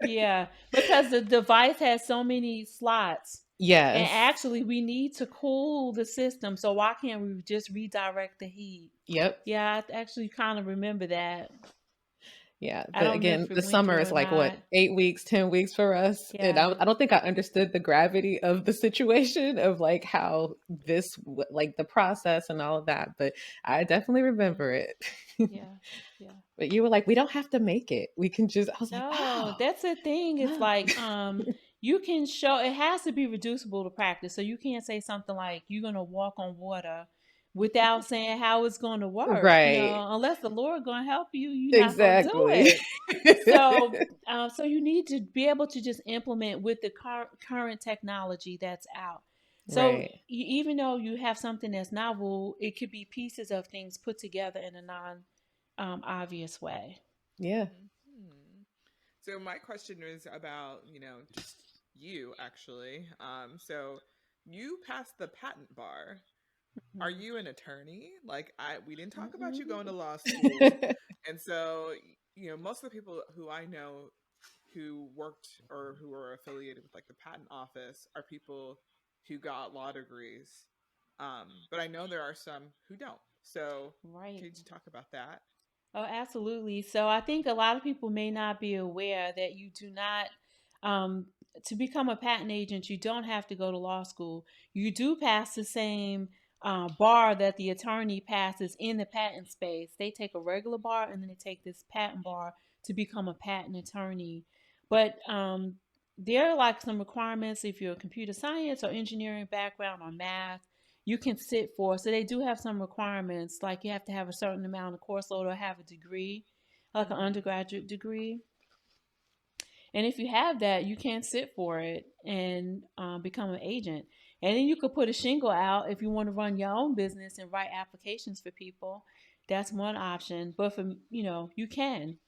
Yeah, because the device has so many slots. And Yes. actually, we need to cool the system. So why can't we just redirect the heat? Yep. Yeah, I actually kind of remember that. Yeah, I but don't know again, if it the went summer through is or like what, not. 8 weeks, 10 weeks for us, and Yeah. I don't think I understood the gravity of the situation of like how like the process and all of that. But I definitely Yeah. remember it. Yeah. Yeah. But you were like, we don't have to make it. We can just. I was like, No, oh, that's the thing. It's oh. like, you can show it has to be reducible to practice. So you can't say something like you're going to walk on water without saying how it's going to work. Right. Unless the Lord going to help you, you're not going to do Exactly. it. So, so you need to be able to just implement with the current technology that's out. So Right. even though you have something that's novel, it could be pieces of things put together in a non obvious way. Yeah. Mm-hmm. So my question is about, just you actually. So you passed the patent bar. Are you an attorney? Like we didn't talk about you going to law school. And so, most of the people who I know who worked or who are affiliated with like the patent office are people who got law degrees. But I know there are some who don't. So Right. could you talk about that? Oh, absolutely. So I think a lot of people may not be aware that you do not, um, to become a patent agent, you don't have to go to law school. You do pass the same bar that the attorney passes in the patent space. They take a regular bar and then they take this patent bar to become a patent attorney. But there are like some requirements if you're a computer science or engineering background or math you can sit for. So they do have some requirements, like you have to have a certain amount of course load or have a degree, like an Mm-hmm. undergraduate degree. And if you have that, you can sit for it and become an agent. And then you could put a shingle out if you want to run your own business and write applications for people. That's one option. But for you can.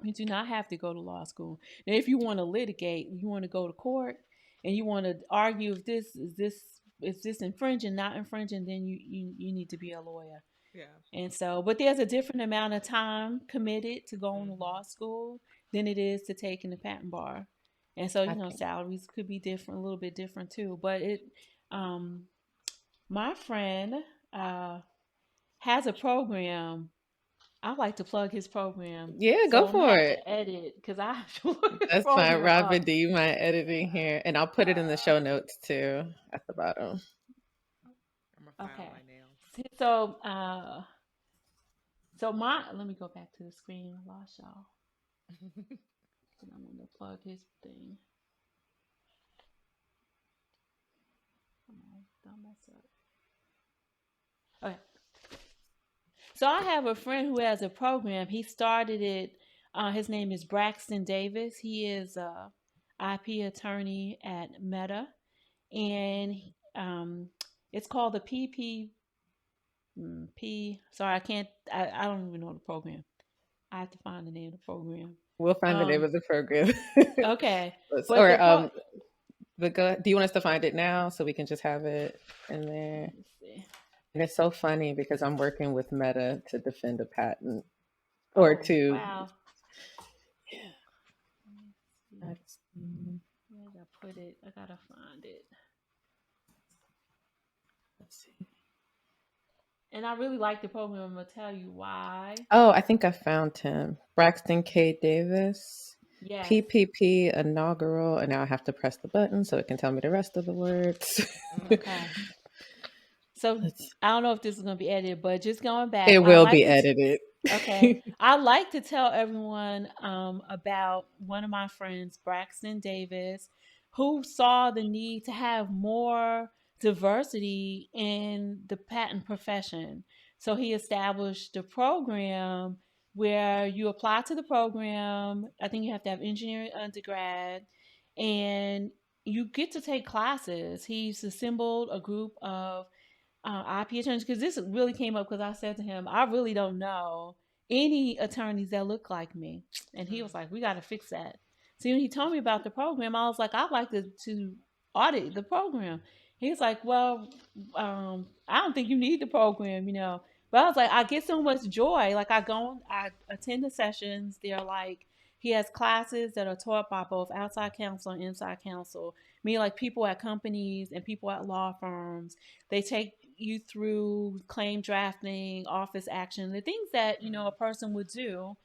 You do not have to go to law school. Now, if you want to litigate, you want to go to court, and you want to argue if this infringing, not infringing, then you need to be a lawyer. Yeah. And so, but there's a different amount of time committed to going to Mm-hmm. law school than it is to taking the patent bar. And so, Okay. salaries could be different, a little bit different too. But um, my friend uh, has a program. I like to plug his program, Yeah, so go I'm gonna for have it. to edit because I have to look his That's fine. program Robin, up. do you mind editing here? And I'll put it in the Uh, show notes too at the bottom. I'm gonna file okay, my nails. so let me go back to the screen. I lost y'all. And I'm gonna plug his thing. Come on, don't mess up. Okay. So I have a friend who has a program. He started it. His name is Braxton Davis. He is a IP attorney at Meta, and it's called the P. Sorry, I can't. I don't even know the program. I have to find the name of the program. We'll find the name Um, of the program. okay, but or the pro. but go. Do you want us to find it now so we can just have it in Let there? me see. And it's so funny because I'm working with Meta to defend a patent or Oh to. wow. Yeah, Let me see. that's, Where did I put it? I gotta find it. let's see. And I really like the program. I'm gonna tell you why. Oh, I think I found him. Braxton K. Davis. Yes. PPP inaugural, and now I have to press the button so it can tell me the rest of the words. Okay. So Let's, I don't know if this is gonna be edited, but just going back, it I will like be to. edited. Okay, I like to tell everyone about one of my friends, Braxton Davis, who saw the need to have more diversity in the patent profession. So he established a program where you apply to the program. I think you have to have engineering undergrad, and you get to take classes. He's assembled a group of IP attorneys because this really came up because I said to him, I really don't know any attorneys that look like me. And he was like, we got to fix that. See, when he told me about the program, I was like, I'd like to audit the program. He was like, well, I don't think you need the program. But I was like, I get so much joy. Like I attend the sessions. They're like, he has classes that are taught by both outside counsel and inside counsel. Meaning like people at companies and people at law firms. They take you through claim drafting, office action, the things that a person would do.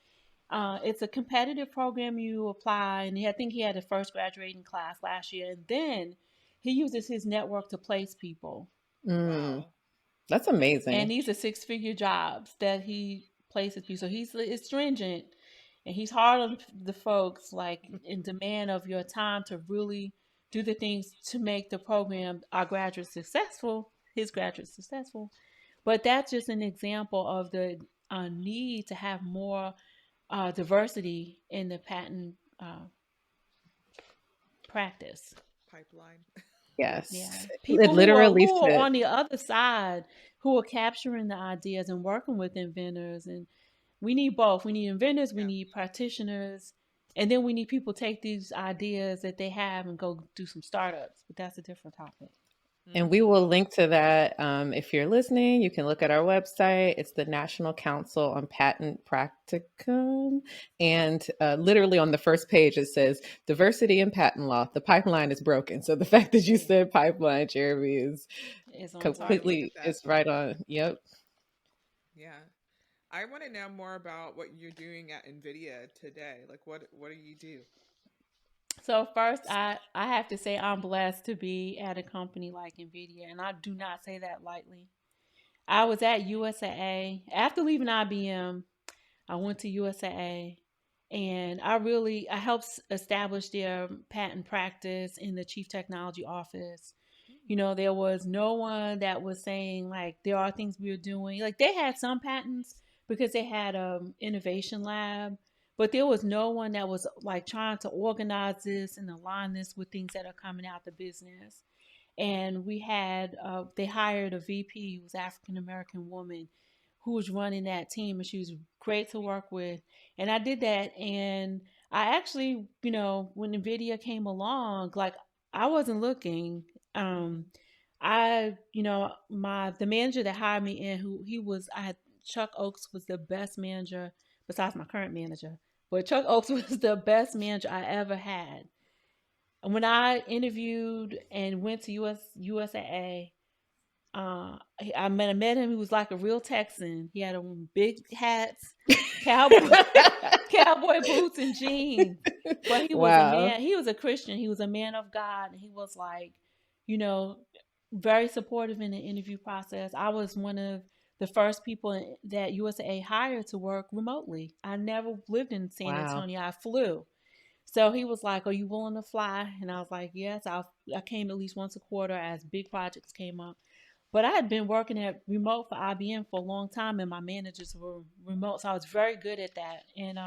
It's a competitive program. You apply, and I think he had the first graduating class last year, and then he uses his network to place people. Mm, Wow. that's And amazing. these are six-figure jobs that he places people. So it's stringent, And he's hard on the folks, like in demand of your time to really do the things to make the program, our graduates successful, his graduates successful. But that's just an example of the need to have more diversity in the patent practice. Pipeline. Yeah, Yes. It people literally who are said, on the other side, who are capturing the ideas and working with inventors, and we need both. We need inventors, we Yeah. need practitioners, and then we need people take these ideas that they have and go do some startups. But that's a different topic. and we Mm-hmm. will link to that. If you're listening, you can look at our website. It's the National Council on Patent Practicum. And literally on the first page, it says diversity in patent law. The pipeline is broken. So the fact that you said pipeline, Jeremy, is It's on Wow, look target. at completely, that. it's right on. Yep. Yeah. I want to know more about what you're doing at NVIDIA today. Like what do you do? So first, I have to say I'm blessed to be at a company like NVIDIA, and I do not say that lightly. I was at USAA after leaving IBM. I went to USAA, and I helped establish their patent practice in the chief technology office. You know, there was no one that was saying like there are things we were doing. Like they had some patents because they had innovation lab, but there was no one that was like trying to organize this and align this with things that are coming out the business. And we had they hired a VP who was African American woman who was running that team, and she was great to work with. And I did that, and I actually, you know, when NVIDIA came along, like I wasn't looking. Mm-hmm. Um, I, you know, the manager that hired me in, who he was, I had Chuck Oakes was the best manager besides my current manager, but Chuck Oakes was the best manager I ever had. And when I interviewed and went to USAA, met him. He was like a real Texan. He had on big hats, cowboy cowboy boots, and jeans. But he was a Wow. man. He was a Christian. He was a man of God, and he was like, you know, very supportive in the interview process. I was one of the first people that USA hired to work remotely. I never lived in San Wow. Antonio. I flew. So he was like, "Are you willing to fly?" And I was like, "Yes." I came at least once a quarter as big projects came up. But I had been working at remote for IBM for a long time, and my managers were remote, so I was very good at that. And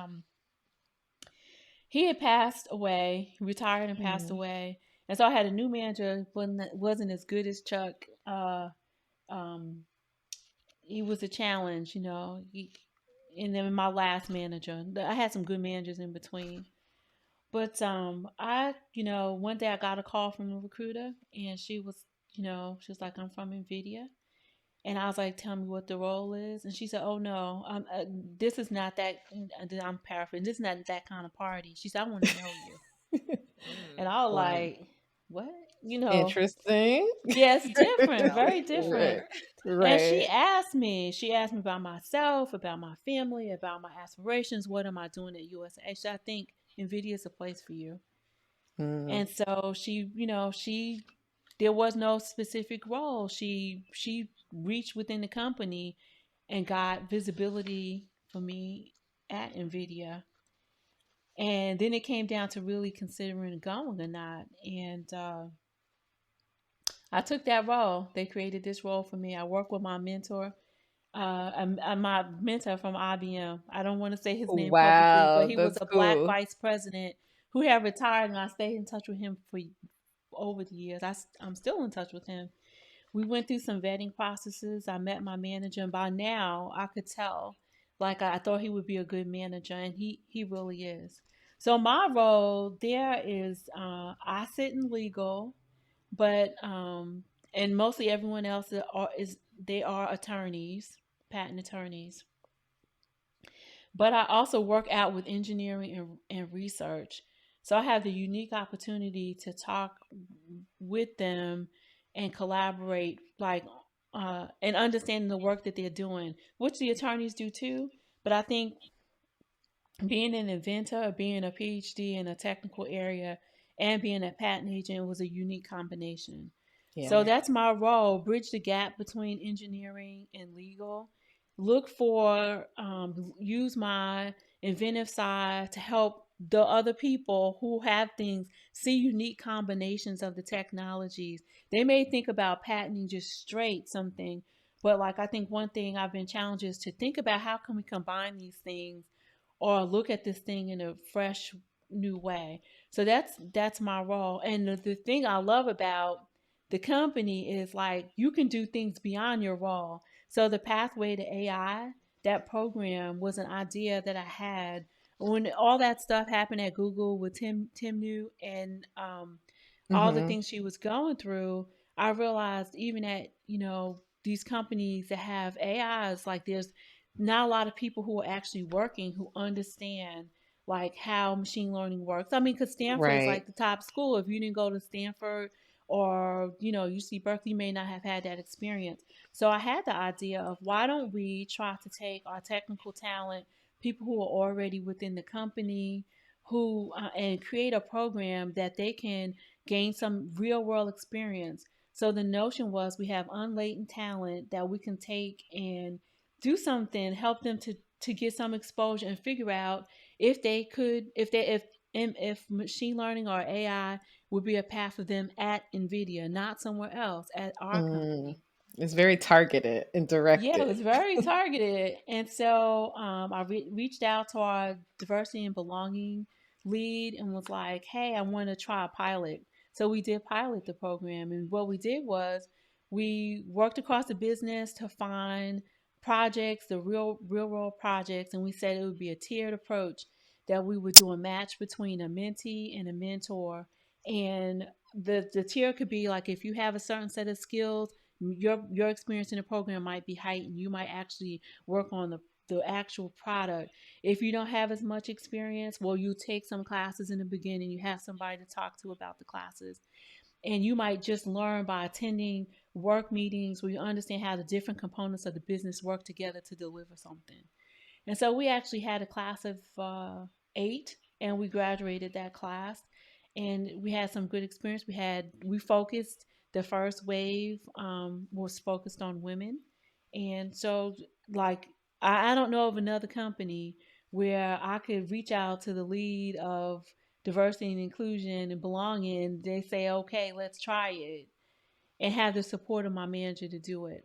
he had passed away, retired and passed Mm. away, and so I had a new manager. wasn't as good as Chuck. Um, he was a challenge, you know. And then my last manager, I had some good managers in between. But one day I got a call from a recruiter, and she was like, "I'm from NVIDIA." And I was like, "Tell me what the role is." And she said, "Oh no, this is not that." I'm paraphrasing. This is not that kind of party. She said, "I want to know you." And Mm. I was Wow. like, "What?" You know? Interesting. Yeah, it's different, Tell very me different. more. Right. And Right. she asked me about myself, about my family, about my aspirations. What am I doing at USA? So I think NVIDIA is a place for you. Mm. And so there was no specific role. She reached within the company and got visibility for me at NVIDIA. And then it came down to really considering going or not. And I took that role. They created this role for me. I worked with my mentor, my mentor from IBM. I don't want to say his name publicly, but Wow. he was That's a black cool. vice president who had retired, and I stayed in touch with him for over the years. I'm still in touch with him. We went through some vetting processes. I met my manager, and by now I could tell, like I thought he would be a good manager, and he really is. So my role there is I sit in legal, but and mostly everyone else is they are attorneys, patent attorneys. But I also work out with engineering and research. So I have the unique opportunity to talk with them and collaborate, like, and understanding the work that they're doing, which the attorneys do too. But I think being an inventor, being a PhD in a technical area, and being a patent agent was a unique combination. So Yeah. that's my role: bridge the gap between engineering and legal. Look for, use my inventive side to help the other people who have things see unique combinations of the technologies. They may think about patenting just straight something, but like I think one thing I've been challenged is to think about how can we combine these things or look at this thing in a fresh new way. So that's my role. And the thing I love about the company is like you can do things beyond your role. So the pathway to AI, that program was an idea that I had when all that stuff happened at Google with Tim New and all the Mm-hmm. things she was going through. I realized even at these companies that have AIs, like there's not a lot of people who are actually working who understand like how machine learning works. I mean, because Stanford is Right. like the top school. If you didn't go to Stanford or UC Berkeley, you may not have had that experience. So I had the idea of why don't we try to take our technical talent, people who are already within the company, who and create a program that they can gain some real world experience. So the notion was we have unlatent talent that we can take and do something, help them to get some exposure and figure out if they could, if machine learning or AI would be a path for them at NVIDIA, not somewhere else, at our Mm. company. It's very targeted and Yeah, it directed. was very targeted. And so I reached out to our diversity and belonging lead and was like, hey, I want to try a pilot. So we did pilot the program. And what we did was we worked across the business to find projects, the real world projects. And we said it would be a tiered approach that we would do a match between a mentee and a mentor. And the tier could be like if you have a certain set of skills, your experience in the program might be heightened. You might actually work on the actual product. If you don't have as much experience, well, you take some classes in the beginning. You have somebody to talk to about the classes, and you might just learn by attending work meetings where you understand how the different components of the business work together to deliver something. And so we actually had a class of 8, and we graduated that class, and we had some good experience. We focused the first wave was focused on women, and so like I don't know of another company where I could reach out to the lead of diversity and inclusion and belonging. They say, okay, let's try it, and have the support of my manager to do it.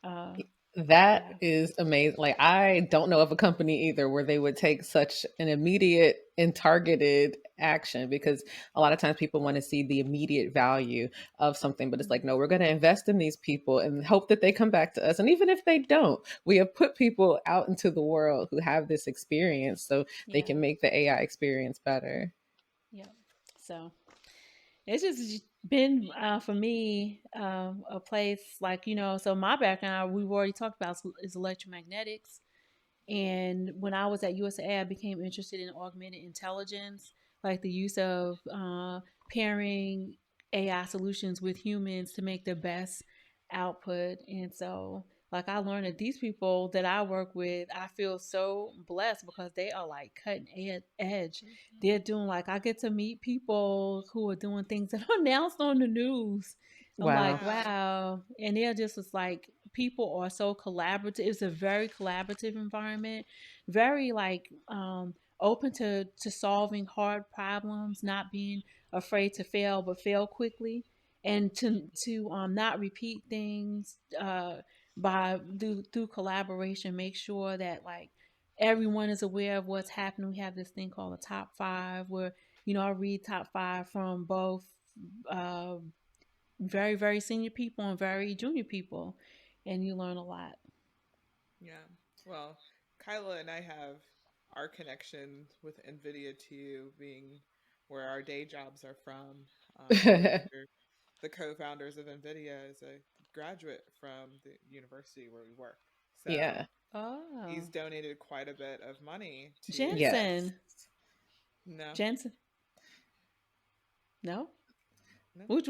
Uh, That yeah. is amazing. Like, I don't know of a company either where they would take such an immediate and targeted action, because a lot of times people want to see the immediate value of something, but it's like, no, we're going to invest in these people and hope that they come back to us. And even if they don't, we have put people out into the world who have this experience so they can Yeah. make the AI experience better. Yeah. So it's just been for me a place like so my background we've already talked about is electromagnetics, and when I was at USA I became interested in augmented intelligence, like the use of pairing AI solutions with humans to make the best output. And so like I learned that these people that I work with, I feel so blessed because they are like cutting edge. They're doing like I get to meet people who are doing things that are announced on the news. I'm Wow. like, Yeah. wow. And they're just was like people are so collaborative. It's a very collaborative environment, very like open to solving hard problems, not being afraid to fail, but fail quickly, and to not repeat things by through collaboration. Make sure that like everyone is aware of what's happening. We have this thing called a top five, where I read top five from both uh, very very senior people and very junior people, and you learn a lot. Yeah. Well, Kyla and I have our connection with NVIDIA too, being where our day jobs are from. One of the co-founders of NVIDIA is a graduate from the university where we work. So Yeah. Oh, he's donated quite a bit of money to. Yes. Jensen. No, Jensen. No. no. Which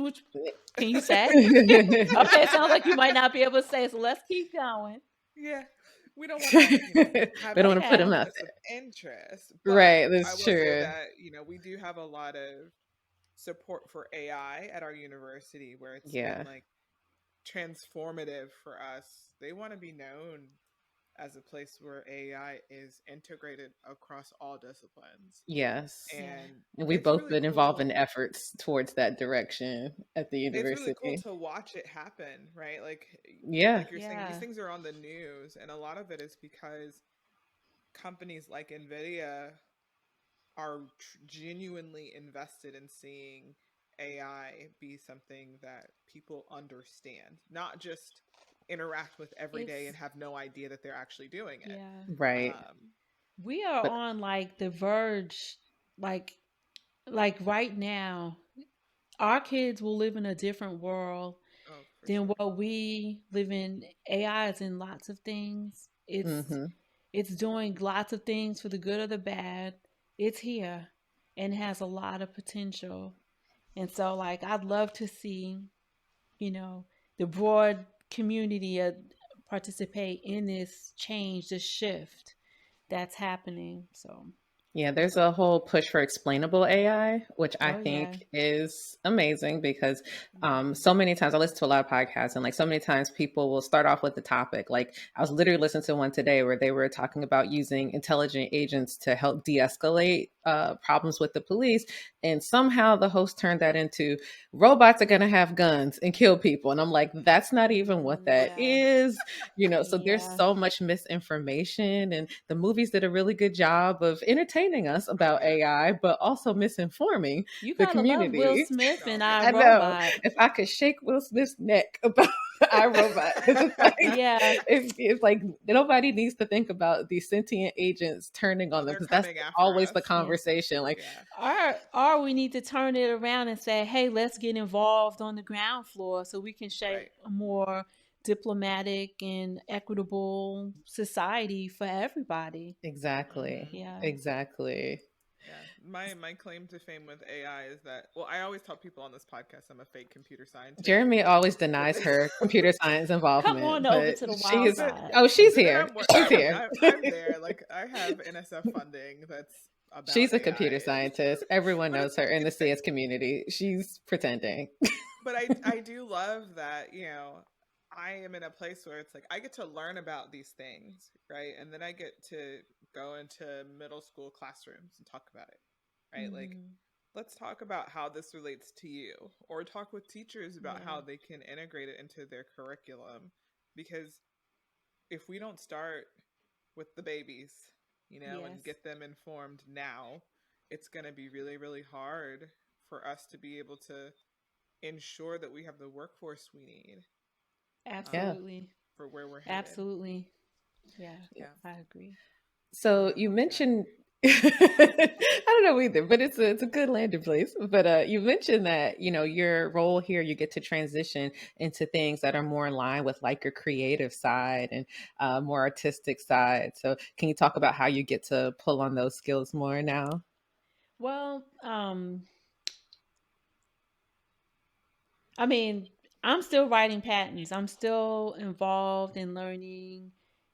can you say? Okay, it sounds like you might not be able to say, so let's keep going. Yeah, we don't want to, have We don't any want to put Okay. them out conflicts of interest, there. but Right. I That's will say true. that, we do have a lot of support for AI at our university where it's been Yeah. like transformative for us. They want to be known as a place where AI is integrated across all disciplines. Yes. And And we've it's both really been involved in cool. efforts towards that direction at the It's really cool university. to watch it happen, right? Yeah. Like you're saying, these Yeah. things are on the news, and a lot of it is because companies like Nvidia are genuinely invested in seeing AI be something that people understand, not just interact with every day and It's have no idea that they're actually doing it. yeah. Right. We are But on like the verge, like right now, our kids will live in a different world Oh, for than sure. what we live in. AI is in lots of things. hmm It's doing lots of things for the good or the bad. It's here and has a lot of potential. And so like I'd love to see, you know, the broad community participate in this change, this shift that's happening. So, Yeah, there's a whole push for explainable AI, which I oh yeah. think is amazing because Yeah. so many times I listen to a lot of podcasts and like so many times people will start off with the topic. Like I was literally listening to one today where they were talking about using intelligent agents to help de-escalate problems with the police. And somehow the host turned that into robots are going to have guns and kill people. And I'm like, that's not even what that Yeah. is. So there's Yeah. so much misinformation, and the movies did a really good job of entertaining us Oh, about yeah. AI, but also misinforming You the gotta love Will community. Smith Oh, and yeah. I I know. Robot. If I could shake Will Smith's neck about iRobot, because it's like Yeah. it's like nobody needs to think about these sentient agents turning on Oh, them they're because that's coming after always the us. Yeah. conversation. Like, Yeah. Or we need to turn it around and say, hey, let's get involved on the ground floor so we can shape Right. a more diplomatic and equitable society for everybody. exactly, Mm-hmm. Yeah. exactly. Yeah. My claim to fame with AI is that, well, I always tell people on this podcast I'm a fake computer scientist. Jeremy always But denies her computer science Come on involvement, over but to the she wild is. but side. Oh, she's but then here. She's here. I'm there. Like I have NSF funding that's about She's a computer AI, and scientist. Everyone but knows her in the it's fake. CS community. She's pretending. But I do love that, I am in a place where it's like I get to learn about these things, right? And then I get to go into middle school classrooms and talk about it, right? Like, Hmm. let's talk about how this relates to you, or talk with teachers about Yeah. how they can integrate it into their curriculum. Because if we don't start with the babies, and Yes. get them informed now, it's going to be really, really hard for us to be able to ensure that we have the workforce we need, Yeah. um, Absolutely. for where we're headed. Absolutely. Yeah. Yeah. I agree. So you mentioned I don't know either, but it's a good landing place. But you mentioned that your role here, you get to transition into things that are more in line with like your creative side and more artistic side. So can you talk about how you get to pull on those skills more now? Well, I mean, I'm still writing patents. I'm still involved in learning.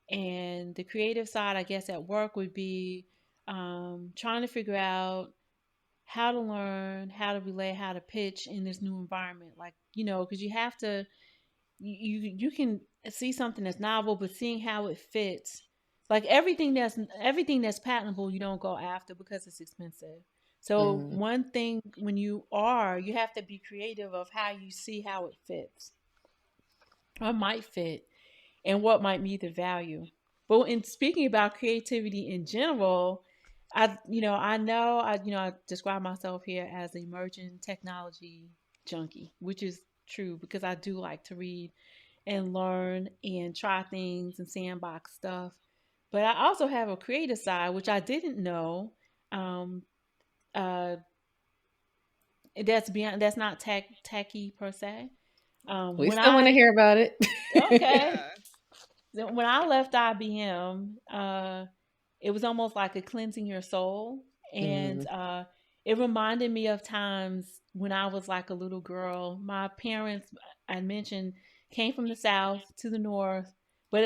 And the creative side, I guess, at work would be trying to figure out how to learn, how to relay, how to pitch in this new environment. Like, because you have to, you can see something that's novel, but seeing how it fits. Like everything that's patentable, you don't go after because it's expensive. So Mm, one thing when you have to be creative of how you see how it fits or might fit and what might be the value. But in speaking about creativity in general, I describe myself here as an emerging technology junkie, which is true because I do like to read and learn and try things and sandbox stuff. But I also have a creative side, which I didn't know. Um, uh, that's not techy per se. we When still want to I hear about it. Okay, Yeah. when I left IBM, it was almost like a cleansing your soul, and Mm, it reminded me of times when I was like a little girl. My parents, I mentioned, came from the south to the north, but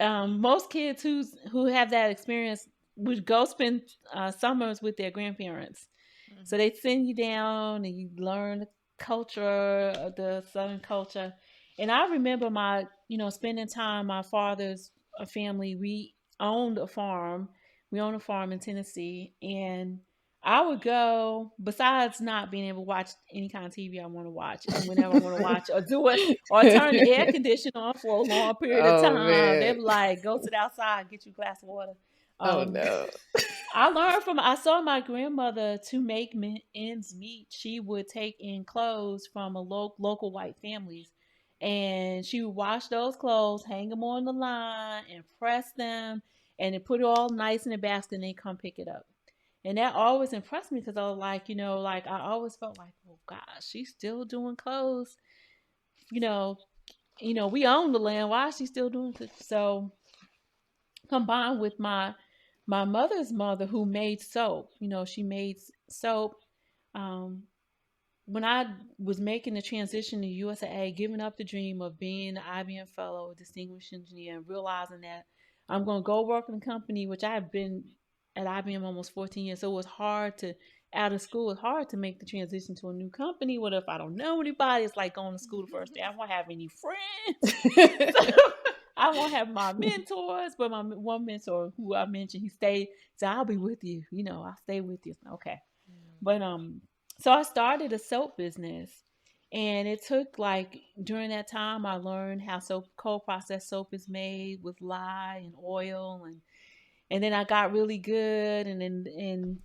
most kids who have that experience would go spend summers with their grandparents. So Hmm. they send you down and you learn the culture, the Southern culture. And I remember spending time my father's a family. We owned a farm. We owned a farm in Tennessee, and I would go. Besides not being able to watch any kind of TV I want to watch, and whenever I want to watch, or do it, or turn the air conditioner on for a long period of Oh time, they man. were like, "Go sit outside, get you a glass of water." Oh Um, no. I saw my grandmother to make ends meet. She would take in clothes from a local white families, and she would wash those clothes, hang them on the line, and press them, and then put it all nice in a basket, and they come pick it up. And that always impressed me because I was like, like I always felt like, oh gosh, she's still doing clothes. You know, we own the land. Why is she still doing it? So combined with my mother's mother who made soap. She made soap. Um, when I was making the transition to USAA, giving up the dream of being an IBM fellow, distinguished engineer, and realizing that I'm going to go work in a company, which I have been at IBM almost 14 years. So it was hard to, out of school, it's hard to make the transition to a new company. What if I don't know anybody? It's like going to school the first day. I won't have any friends. So I won't have my mentors, but my one mentor who I mentioned, he stayed, so I'll be with you. I'll stay with you. Okay. But so I started a soap business, and it took like during that time I learned how cold processed soap is made with lye and oil, and then I got really good, and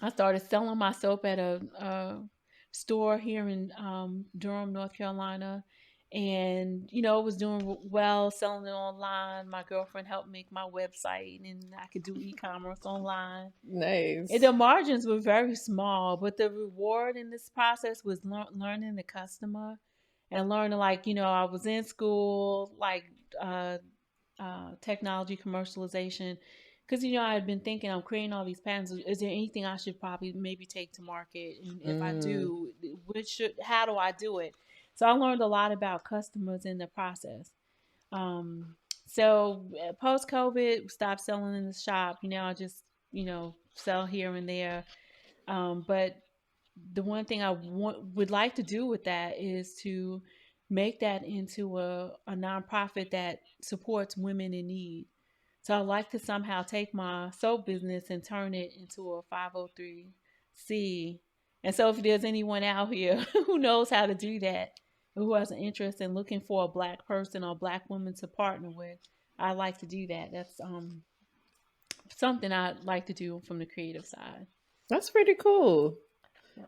I started selling my soap at a store here in Durham, North Carolina. And, it was doing well, selling it online. My girlfriend helped make my website, and I could do e-commerce online. Nice. And the margins were very small, but the reward in this process was learning the customer and learning, like, I was in school, like technology commercialization, because I had been thinking I'm creating all these patents. Is there anything I should probably maybe take to market? And if I do, how do I do it? So I learned a lot about customers in the process. So post COVID, stopped selling in the shop. I just sell here and there. But the one thing I would like to do with that is to make that into a nonprofit that supports women in need. So I'd like to somehow take my soap business and turn it into a 503c. And so if there's anyone out here who knows how to do that, who has an interest in looking for a Black person or Black woman to partner with, I'd like to do that. That's something I'd like to do from the creative side. That's pretty cool.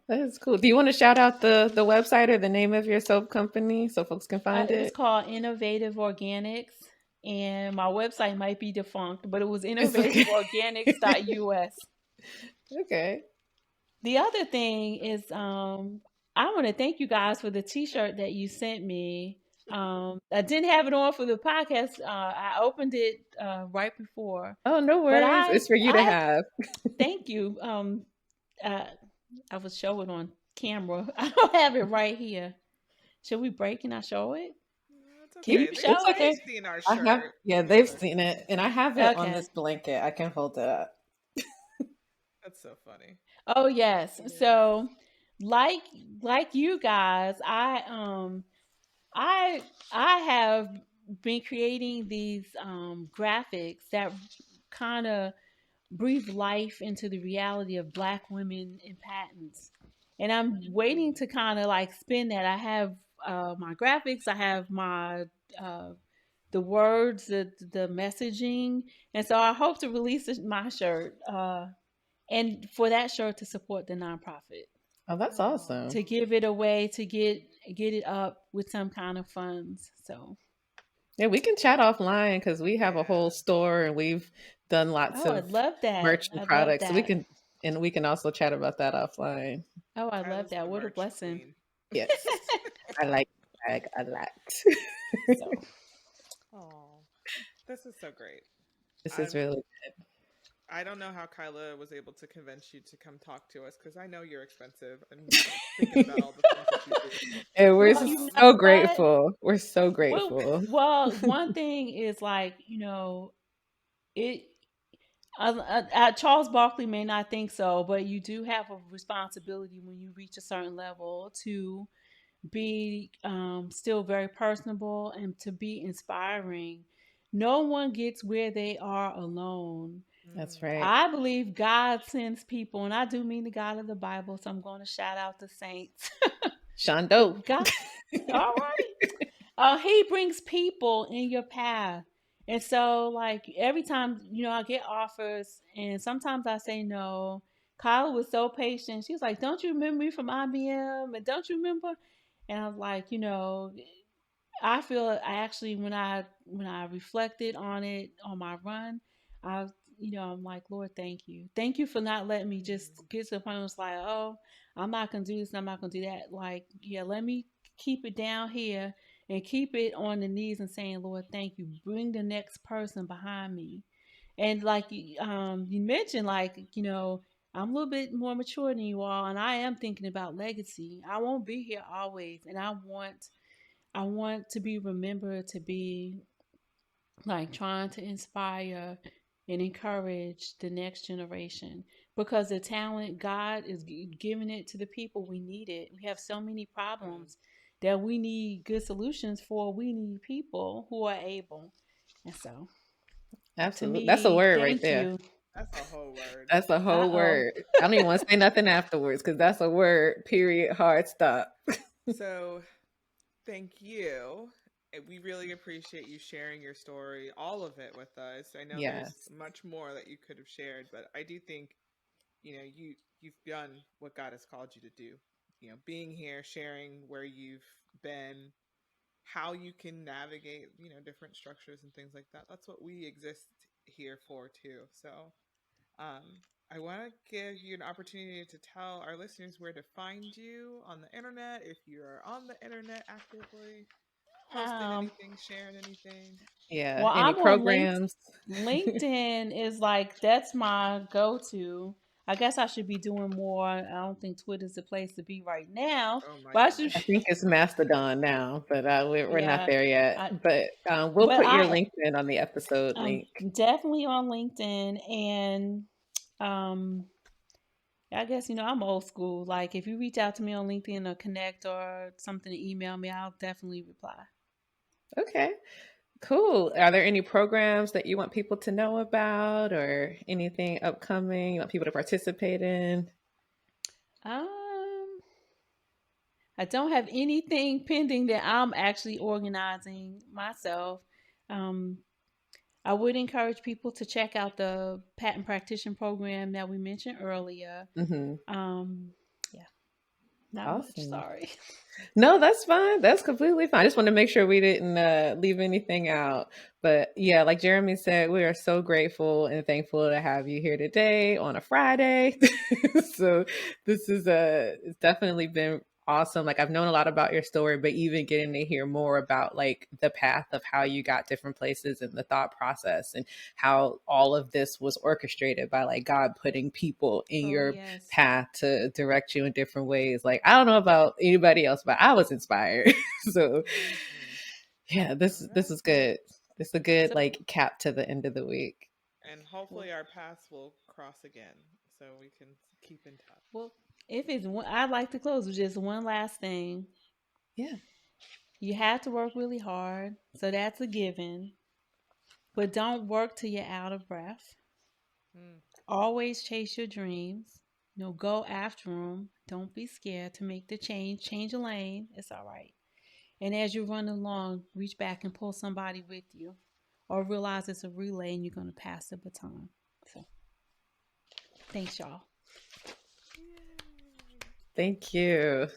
That is cool. Do you want to shout out the website or the name of your soap company so folks can find It was it? called Innovative Organics, and my website might be defunct, but it was innovativeorganics.us. Okay. The other thing is, I want to thank you guys for the T-shirt that you sent me. I didn't have it on for the podcast. I opened it right before. Oh, no worries. It's for you to have. Thank you. I will show it on camera. I don't have it right here. Should we break and I show it? Okay. Can you show it? Okay. They've seen our shirt. They've seen it, and I have it on this blanket. I can hold it up. That's so funny. Oh yes. So, like you guys, I have been creating these graphics that kind of breathe life into the reality of Black women in patents. And I'm waiting to kind of like spin that. I have my graphics, I have my the words, the messaging, and so I hope to release my shirt, and for that shirt to support the nonprofit. Oh, that's awesome. To give it away, to get it up with some kind of funds. So yeah, we can chat offline because we have a whole store and we've done lots of I'd love that. merch and products. So we can also chat about that offline. Oh, I love that. What a blessing. Queen. Yes. I like bag a lot. So. Oh, this is so great. This is really good. I don't know how Kyla was able to convince you to come talk to us because I know you're expensive and thinking about all the things that you do. And we're so grateful. We're so grateful. Well, one thing is like, Charles Barkley may not think so, but you do have a responsibility when you reach a certain level to be still very personable and to be inspiring. No one gets where they are alone. That's right. I believe God sends people, and I do mean the God of the Bible, so I'm going to shout out the saints. Shondo. God, all right. He brings people in your path. And so, like, every time, I get offers, and sometimes I say no. Kyla was so patient. She was like, "Don't you remember me from IBM? And don't you remember?" And I was like, I feel I actually when I reflected on it on my run, I I'm like, Lord, thank you for not letting me just get to the point where it's like, oh, I'm not gonna do this, I'm not gonna do that. Like, yeah, let me keep it down here and keep it on the knees and saying, Lord, thank you. Bring the next person behind me. And like you mentioned, like I'm a little bit more mature than you all, and I am thinking about legacy. I won't be here always, and I want to be remembered to be like trying to inspire and encourage the next generation, because the talent God is giving it to the people. We need it. We have so many problems that we need good solutions for. We need people who are able. And so, to Absolutely. That's a me, word right thank there. you. That's a whole word. That's a whole Uh-oh. word. I don't even want to say nothing afterwards because that's a word, period, hard stop. So, thank you. We really appreciate you sharing your story, all of it with us. I know there's Yes. much more that you could have shared, but I do think, you've done what God has called you to do. Being here, sharing where you've been, how you can navigate, different structures and things like that. That's what we exist here for too. So, um, I want to give you an opportunity to tell our listeners where to find you on the internet, if you're on the internet actively, posting Um, anything, sharing anything. Yeah. well, Any I'm on programs? LinkedIn is like that's my go-to. I guess I should be doing more. I don't think Twitter's the place to be right now, Oh my but I should. goodness. I think it's Mastodon now, but we're not Yeah, there yet. I, But we'll but put your LinkedIn on the episode I'm link. definitely on LinkedIn, and um, I guess I'm old school. Like if you reach out to me on LinkedIn or connect or something to email me, I'll definitely reply. Okay. Cool. Are there any programs that you want people to know about or anything upcoming you want people to participate in? Um, I don't have anything pending that I'm actually organizing myself. Um, I would encourage people to check out the patent practitioner program that we mentioned earlier. Mm-hmm. Um, yeah, not much. Awesome. Sorry. No, that's fine. That's completely fine. I just want to make sure we didn't leave anything out. But yeah, like Jeremy said, we are so grateful and thankful to have you here today on a Friday. So this is it's definitely been awesome. Like I've known a lot about your story, but even getting to hear more about like the path of how you got different places and the thought process and how all of this was orchestrated by like God putting people in Oh your yes. path to direct you in different ways. Like I don't know about anybody else, but I was inspired. So yeah, All this right. is good. This is a good So, like cap to the end of the week. And hopefully our paths will cross again so we can keep in touch. well, if it's one, I'd like to close with just one last thing. Yeah. You have to work really hard, so that's a given. But don't work till you're out of breath. Mm. Always chase your dreams. Go after them. Don't be scared to make the change. Change a lane. It's all right. And as you run along, reach back and pull somebody with you, or realize it's a relay and you're going to pass the baton. So, thanks, y'all. Yay. Thank you.